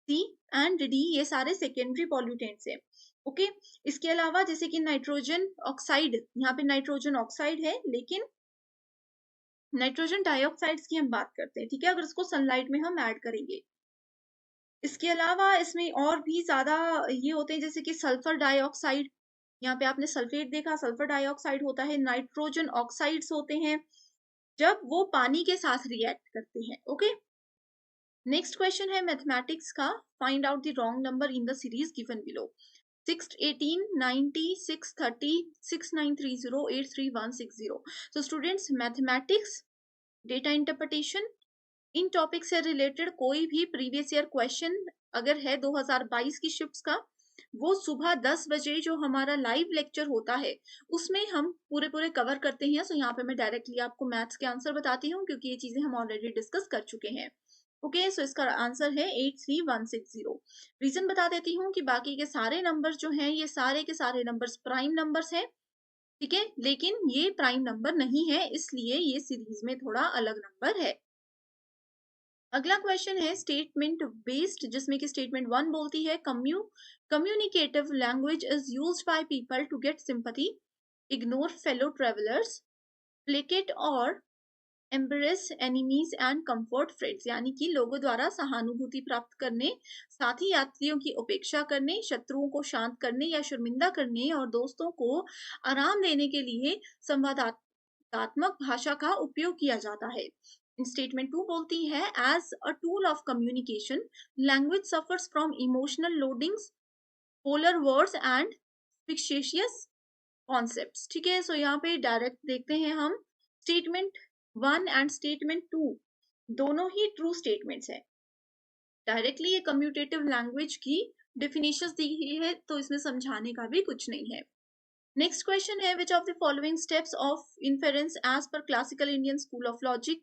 सी एंड डी ये सारे सेकेंडरी पॉल्यूटेंट्स हैं। ओके, इसके अलावा जैसे कि नाइट्रोजन ऑक्साइड, यहाँ पे नाइट्रोजन ऑक्साइड है, लेकिन नाइट्रोजन डाइऑक्साइड्स की हम बात करते हैं, ठीक है, अगर इसको सनलाइट में हम ऐड करेंगे। इसके अलावा इसमें और भी ज्यादा ये होते हैं, जैसे कि सल्फर डाइऑक्साइड, यहाँ पे आपने सल्फेट देखा, सल्फर डाइऑक्साइड होता है। नाइट्रोजन ऑक्साइड्स होते हैं जब वो पानी के साथ रिएक्ट करते हैं। ओके, नेक्स्ट क्वेश्चन है मैथमेटिक्स का। Find out the wrong number in the series given below. 6, 18, 90, 6, 30, 6, 9, 3, 0, 8, 3, 1, 6, 0। So students, mathematics, data interpretation, इन टॉपिक से रिलेटेड कोई भी प्रीवियस ईयर क्वेश्चन अगर है 2022 की शिफ्ट्स का, वो सुबह 10 बजे जो हमारा लाइव लेक्चर होता है उसमें हम पूरे पूरे कवर करते हैं। सो यहाँ पे मैं डायरेक्टली आपको मैथ्स के आंसर बताती हूँ, क्योंकि ये चीजें हम ऑलरेडी डिस्कस कर चुके हैं। ओके, सो इसका आंसर है 83160। रीजन बता देती हूँ कि बाकी के सारे नंबर्स जो हैं ये सारे के सारे नंबर्स प्राइम नंबर्स हैं, ठीक है, लेकिन ये प्राइम नंबर नहीं है, इसलिए ये सीरीज में थोड़ा अलग नंबर है। अगला क्वेश्चन है स्टेटमेंट बेस्ड, जिसमें कि स्टेटमेंट 1 बोलती है communicative language is used by people to get sympathy, ignore fellow travellers, placate और embrace enemies and comfort friends, यानी कि लोगों द्वारा सहानुभूति प्राप्त करने, साथी यात्रियों की उपेक्षा करने, शत्रुओं को शांत करने या शर्मिंदा करने और दोस्तों को आराम देने के लिए संवादात्मक भाषा का उपयोग किया जाता है। स्टेटमेंट 2 बोलती है as a tool of communication language suffers from emotional loadings, polar words and fictitious concepts. ठीक है, सो यहाँ पे डायरेक्ट देखते हैं हम, स्टेटमेंट 1 एंड स्टेटमेंट 2 दोनों ही ट्रू स्टेटमेंट्स है। डायरेक्टली ये कम्यूटेटिव लैंग्वेज की डेफिनेशंस दी गई है, तो इसमें समझाने का भी कुछ नहीं है। नेक्स्ट क्वेश्चन है which of the following steps of inference as per classical Indian school of logic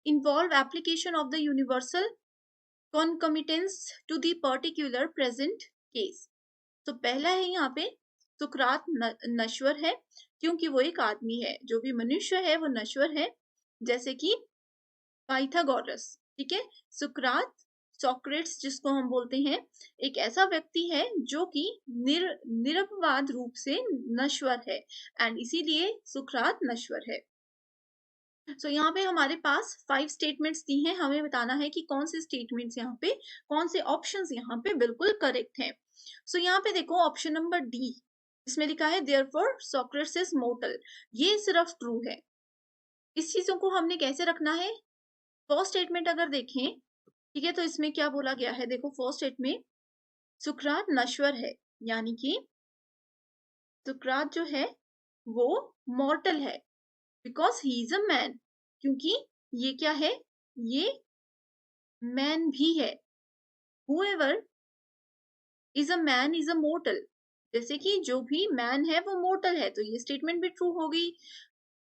involve application of the universal concomitance to the particular present case। तो पहला है यहाँ पे सुकरात नश्वर है, क्योंकि वो एक आदमी है, जो भी मनुष्य है वो नश्वर है, जैसे कि पाइथागोरस। ठीक है, सुकरात, सोक्रेट्स जिसको हम बोलते हैं, एक ऐसा व्यक्ति है जो कि निरपवाद रूप से नश्वर है, एंड इसीलिए सुकरात नश्वर है। सो यहाँ पे हमारे पास 5 स्टेटमेंट्स दी हैं, हमें बताना है कि कौन से स्टेटमेंट्स यहाँ पे, कौन से ऑप्शंस यहाँ पे बिल्कुल करेक्ट हैं। सो यहाँ पे देखो ऑप्शन नंबर डी, इसमें लिखा है देयरफॉर सोक्रेटिस इज मोर्टल, ये सिर्फ ट्रू है। इस चीजों को हमने कैसे रखना है, फर्स्ट स्टेटमेंट अगर देखें, ठीक है, तो इसमें क्या बोला गया है, देखो फर्स्ट स्टेटमेंट सुकरात नश्वर है, यानी कि सुकरात जो है वो मॉर्टल है, because he is a man, क्योंकि ये क्या है, ये मैन भी है। whoever is a man is a mortal, जैसे कि जो भी मैन है वो मोर्टल है, तो ये स्टेटमेंट भी ट्रू होगी।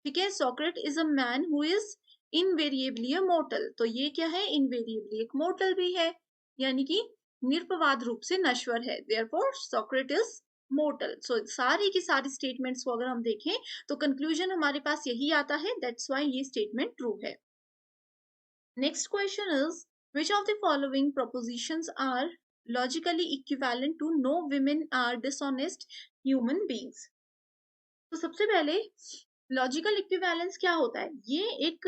ठीक है, Socrates is a man who is invariably a mortal, तो ये क्या है, इनवेरिएबली एक मोर्टल भी है, यानी कि निरपवाद रूप से नश्वर है, देयरफॉर सोक्रेट इज मोर्टल। सो सारी की सारी स्टेटमेंट्स को अगर हम देखें तो कंक्लूजन हमारे पास यही आता है, दैट्स व्हाई ये स्टेटमेंट ट्रू है। Next question is which of the following propositions are logically equivalent to no women are dishonest human beings। तो सबसे पहले लॉजिकल इक्विवेलेंस क्या होता है, ये एक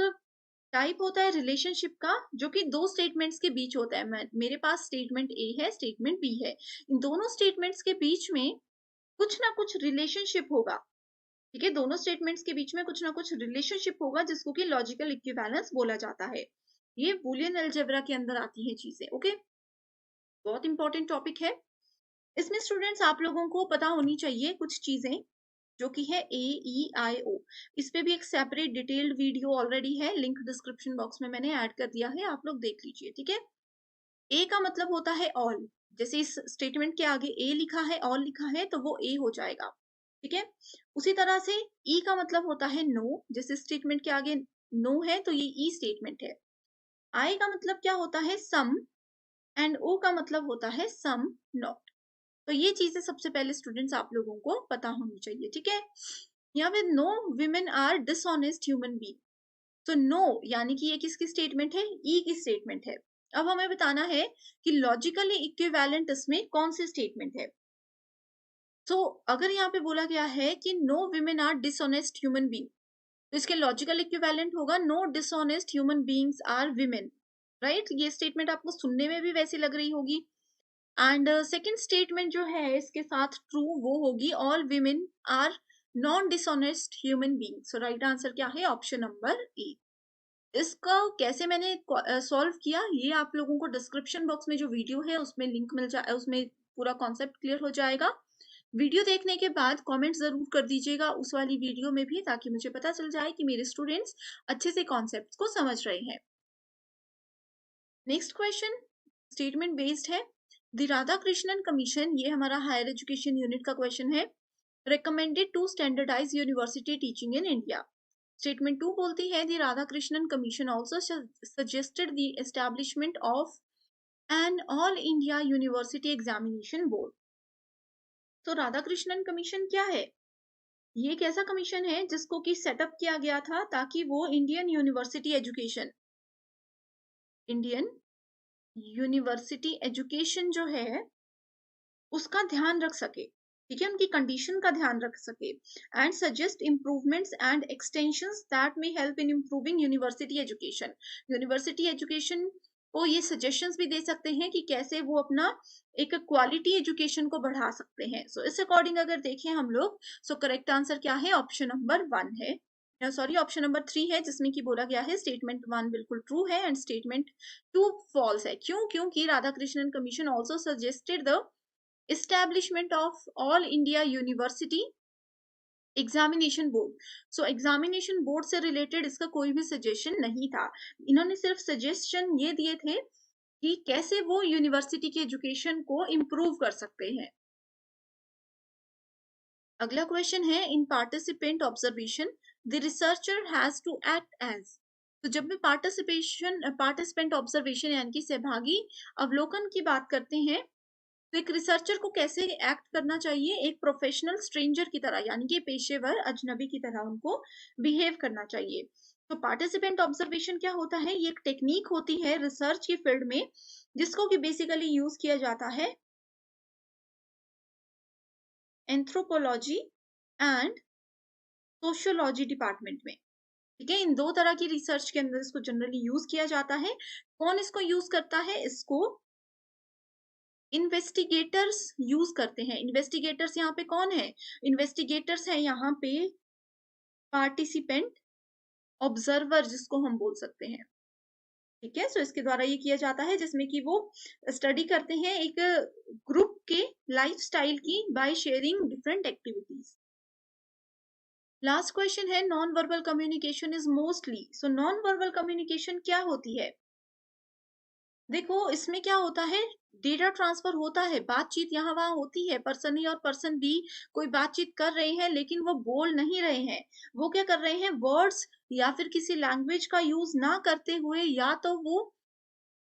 टाइप होता है रिलेशनशिप का, जो कि दो स्टेटमेंट्स के बीच होता है। मेरे पास स्टेटमेंट ए है, स्टेटमेंट बी है, इन दोनों स्टेटमेंट्स के बीच में कुछ ना कुछ रिलेशनशिप होगा। ठीक है, दोनों स्टेटमेंट्स के बीच में कुछ ना कुछ रिलेशनशिप होगा, जिसको कि लॉजिकल इक्विवेलेंस बोला जाता है। ये बूलियन अलजेब्रा के अंदर आती है चीजें। ओके, बहुत इंपॉर्टेंट टॉपिक है। इसमें स्टूडेंट्स आप लोगों को पता होनी चाहिए कुछ चीजें, जो कि है AEIO। इस पे भी एक सेपरेट डिटेल्ड वीडियो ऑलरेडी है, लिंक डिस्क्रिप्शन बॉक्स में मैंने ऐड कर दिया है, आप लोग देख लीजिए। ठीक है, ए का मतलब होता है ऑल, जैसे इस स्टेटमेंट के आगे ए लिखा है, ऑल लिखा है, तो वो ए हो जाएगा। ठीक है। उसी तरह से ई का मतलब होता है नो, जैसे स्टेटमेंट के आगे नो है तो ये ई स्टेटमेंट है। आई का मतलब क्या होता है सम, एंड ओ का मतलब होता है सम नॉट। तो ये चीजें सबसे पहले स्टूडेंट्स आप लोगों को पता होनी चाहिए, ठीक है। यहाँ पे no women are dishonest human being, तो नो यानी कि ये किसकी स्टेटमेंट है, ई की स्टेटमेंट है। अब हमें बताना है कि लॉजिकली इक्विवेलेंट इसमें कौन सी स्टेटमेंट है। तो अगर यहाँ पे बोला गया है कि no women are dishonest human being, तो इसके लॉजिकल इक्विवेलेंट होगा no dishonest human beings are women, right. ये स्टेटमेंट आपको सुनने में भी वैसी लग रही होगी। एंड सेकेंड स्टेटमेंट जो है इसके साथ ट्रू वो होगी all women are non dishonest human being. So right answer क्या है, ऑप्शन नंबर ए। इसका कैसे मैंने सॉल्व किया ये आप लोगों को डिस्क्रिप्शन बॉक्स में जो वीडियो है उसमें लिंक मिल जाए, उसमें पूरा कॉन्सेप्ट क्लियर हो जाएगा। वीडियो देखने के बाद कमेंट जरूर कर दीजिएगा उस वाली वीडियो में भी, ताकि मुझे पता चल जाए कि मेरे स्टूडेंट्स अच्छे से कॉन्सेप्ट्स को समझ रहे हैं। नेक्स्ट क्वेश्चन स्टेटमेंट बेस्ड है। द राधा कृष्णन कमीशन, ये हमारा हायर एजुकेशन यूनिट का क्वेश्चन है, recommended to standardize university teaching in India. Statement 2 बोलती है the Radhakrishnan Commission also suggested the establishment of an all India university examination board. तो Radhakrishnan commission क्या है, ये एक ऐसा कमीशन है जिसको कि सेटअप किया गया था ताकि वो इंडियन यूनिवर्सिटी एजुकेशन जो है उसका ध्यान रख सके, ठीक है, उनकी कंडीशन का ध्यान रख सके, and suggest improvements and extensions that may help in improving university education. University education को ये सजेशंस भी दे सकते हैं कि कैसे वो अपना एक क्वालिटी एजुकेशन को बढ़ा सकते हैं। सो इस अकॉर्डिंग अगर देखें हम लोग, सो करेक्ट आंसर क्या है, ऑप्शन नंबर 1 है, सॉरी ऑप्शन नंबर 3 है, जिसमें कि बोला गया है स्टेटमेंट 1 बिल्कुल ट्रू है एंड स्टेटमेंट 2 फॉल्स है। क्यों, क्योंकि Radhakrishnan commission also suggested the establishment of all India University examination board. So examination board से रिलेटेड इसका कोई भी सजेशन नहीं था, इन्होंने सिर्फ सजेशन ये दिए थे कि कैसे वो यूनिवर्सिटी की एजुकेशन को इम्प्रूव कर सकते हैं। अगला क्वेश्चन है in participant observation the researcher has to act as. तो जब भी पार्टिसिपेंट ऑब्जर्वेशन यानी कि सहभागी अवलोकन की बात करते हैं, तो एक रिसर्चर को कैसे एक्ट करना चाहिए, एक प्रोफेशनल स्ट्रेंजर की तरह यानी कि पेशेवर अजनबी की तरह उनको बिहेव करना चाहिए। तो पार्टिसिपेंट ऑब्जर्वेशन क्या होता है, ये एक टेक्निक होती है रिसर्च की फील्ड में जिसको कि बेसिकली यूज किया जाता है एंथ्रोपोलॉजी एंड सोशियोलॉजी डिपार्टमेंट में, ठीक है। इन दो तरह की रिसर्च के अंदर इसको जनरली यूज किया जाता है। कौन इसको यूज करता है, इसको इन्वेस्टिगेटर्स यूज करते हैं। इन्वेस्टिगेटर्स यहाँ पे कौन है, इन्वेस्टिगेटर्स है यहाँ पे पार्टिसिपेंट ऑब्जर्वर जिसको हम बोल सकते हैं, ठीक है। सो इसके द्वारा ये किया जाता है जिसमें कि वो स्टडी करते हैं एक ग्रुप के लाइफस्टाइल की by sharing different activities. Last question है non verbal communication is mostly. So non verbal communication क्या होती है, देखो इसमें क्या होता है, डेटा ट्रांसफर होता है, बातचीत यहाँ वहां होती है, पर्सन ए और पर्सन बी कोई बातचीत कर रहे हैं लेकिन वो बोल नहीं रहे हैं, वो क्या कर रहे हैं, वर्ड्स या फिर किसी लैंग्वेज का यूज ना करते हुए या तो वो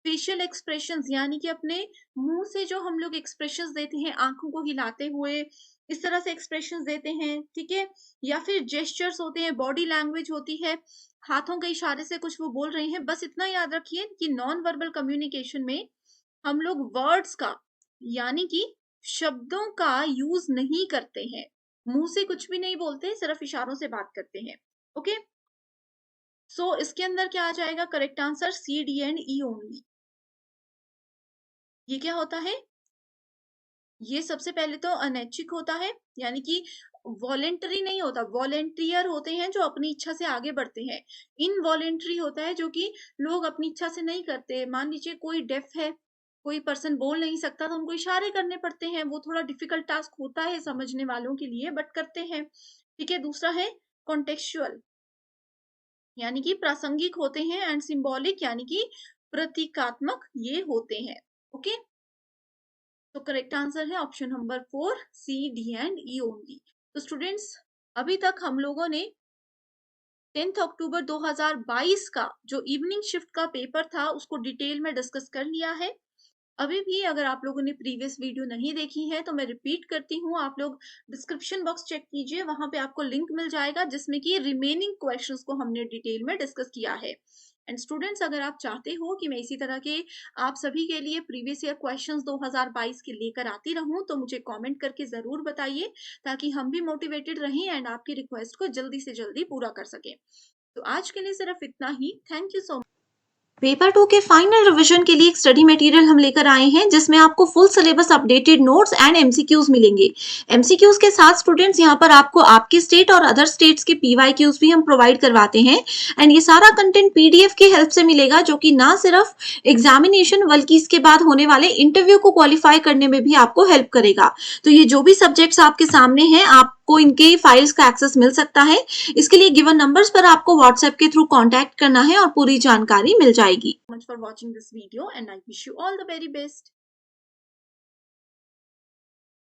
फेशियल एक्सप्रेशंस यानी कि अपने मुंह से जो हम लोग एक्सप्रेशंस देते हैं आंखों को हिलाते हुए इस तरह से एक्सप्रेशंस देते हैं, ठीक है, या फिर जेस्चर्स होते हैं, बॉडी लैंग्वेज होती है, हाथों के इशारे से कुछ वो बोल रहे हैं। बस इतना याद रखिए कि नॉन वर्बल कम्युनिकेशन में हम लोग वर्ड्स का यानी कि शब्दों का यूज नहीं करते हैं, मुंह से कुछ भी नहीं बोलते, सिर्फ इशारों से बात करते हैं। ओके, सो इसके अंदर क्या आ जाएगा, correct answer C D and E only. ये क्या होता है, ये सबसे पहले तो अनैच्छिक होता है यानी कि वॉलेंटरी नहीं होता, वॉलेंटियर होते हैं जो अपनी इच्छा से आगे बढ़ते हैं। इनवॉलेंटरी होता है जो कि लोग अपनी इच्छा से नहीं करते। मान लीजिए कोई डेफ है, कोई पर्सन बोल नहीं सकता तो उनको इशारे करने पड़ते हैं, वो थोड़ा डिफिकल्ट टास्क होता है समझने वालों के लिए बट करते हैं, ठीक है। दूसरा है कॉन्टेक्चुअल यानी कि प्रासंगिक होते हैं, एंड सिंबॉलिक यानी कि प्रतीकात्मक ये होते हैं। ओके, तो करेक्ट आंसर है option number 4 C D and E only. तो स्टूडेंट्स, अभी तक हम लोगों ने 10 अक्टूबर 2022 का जो इवनिंग शिफ्ट का पेपर था उसको डिटेल में डिस्कस कर लिया है। अभी भी अगर आप लोगों ने प्रीवियस वीडियो नहीं देखी है तो मैं रिपीट करती हूँ, आप लोग डिस्क्रिप्शन बॉक्स चेक कीजिए, वहां पे आपको लिंक मिल जाएगा जिसमें कि रिमेनिंग क्वेश्चंस को हमने डिटेल में डिस्कस किया है। एंड स्टूडेंट्स, अगर आप चाहते हो कि मैं इसी तरह के आप सभी के लिए प्रीवियस ईयर क्वेश्चंस 2022 के लेकर आती रहूं तो मुझे कमेंट करके जरूर बताइए, ताकि हम भी मोटिवेटेड रहें एंड आपकी रिक्वेस्ट को जल्दी से जल्दी पूरा कर सकें। तो आज के लिए सिर्फ इतना ही। Thank you so much. Paper 2 के फाइनल रिवीजन के लिए एक स्टडी मटेरियल हम लेकर आए हैं जिसमें आपको full syllabus updated notes and MCQs मिलेंगे। एमसीक्यूज के साथ स्टूडेंट्स यहाँ पर आपको आपके स्टेट और अदर स्टेट्स के पीवाईक्यूज भी हम प्रोवाइड करवाते हैं। एंड ये सारा कंटेंट पीडीएफ की हेल्प से मिलेगा, जो कि ना सिर्फ एग्जामिनेशन बल्कि इसके बाद होने वाले इंटरव्यू को क्वालिफाई करने में भी आपको हेल्प करेगा। तो ये जो भी सब्जेक्ट्स आपके सामने हैं, आपको इनके फाइल्स का एक्सेस मिल सकता है। इसके लिए गिवन नंबर्स पर आपको व्हाट्सएप के थ्रू कांटेक्ट करना है और पूरी जानकारी मिल जाएगी। Much for watching this video and I wish you all the very best.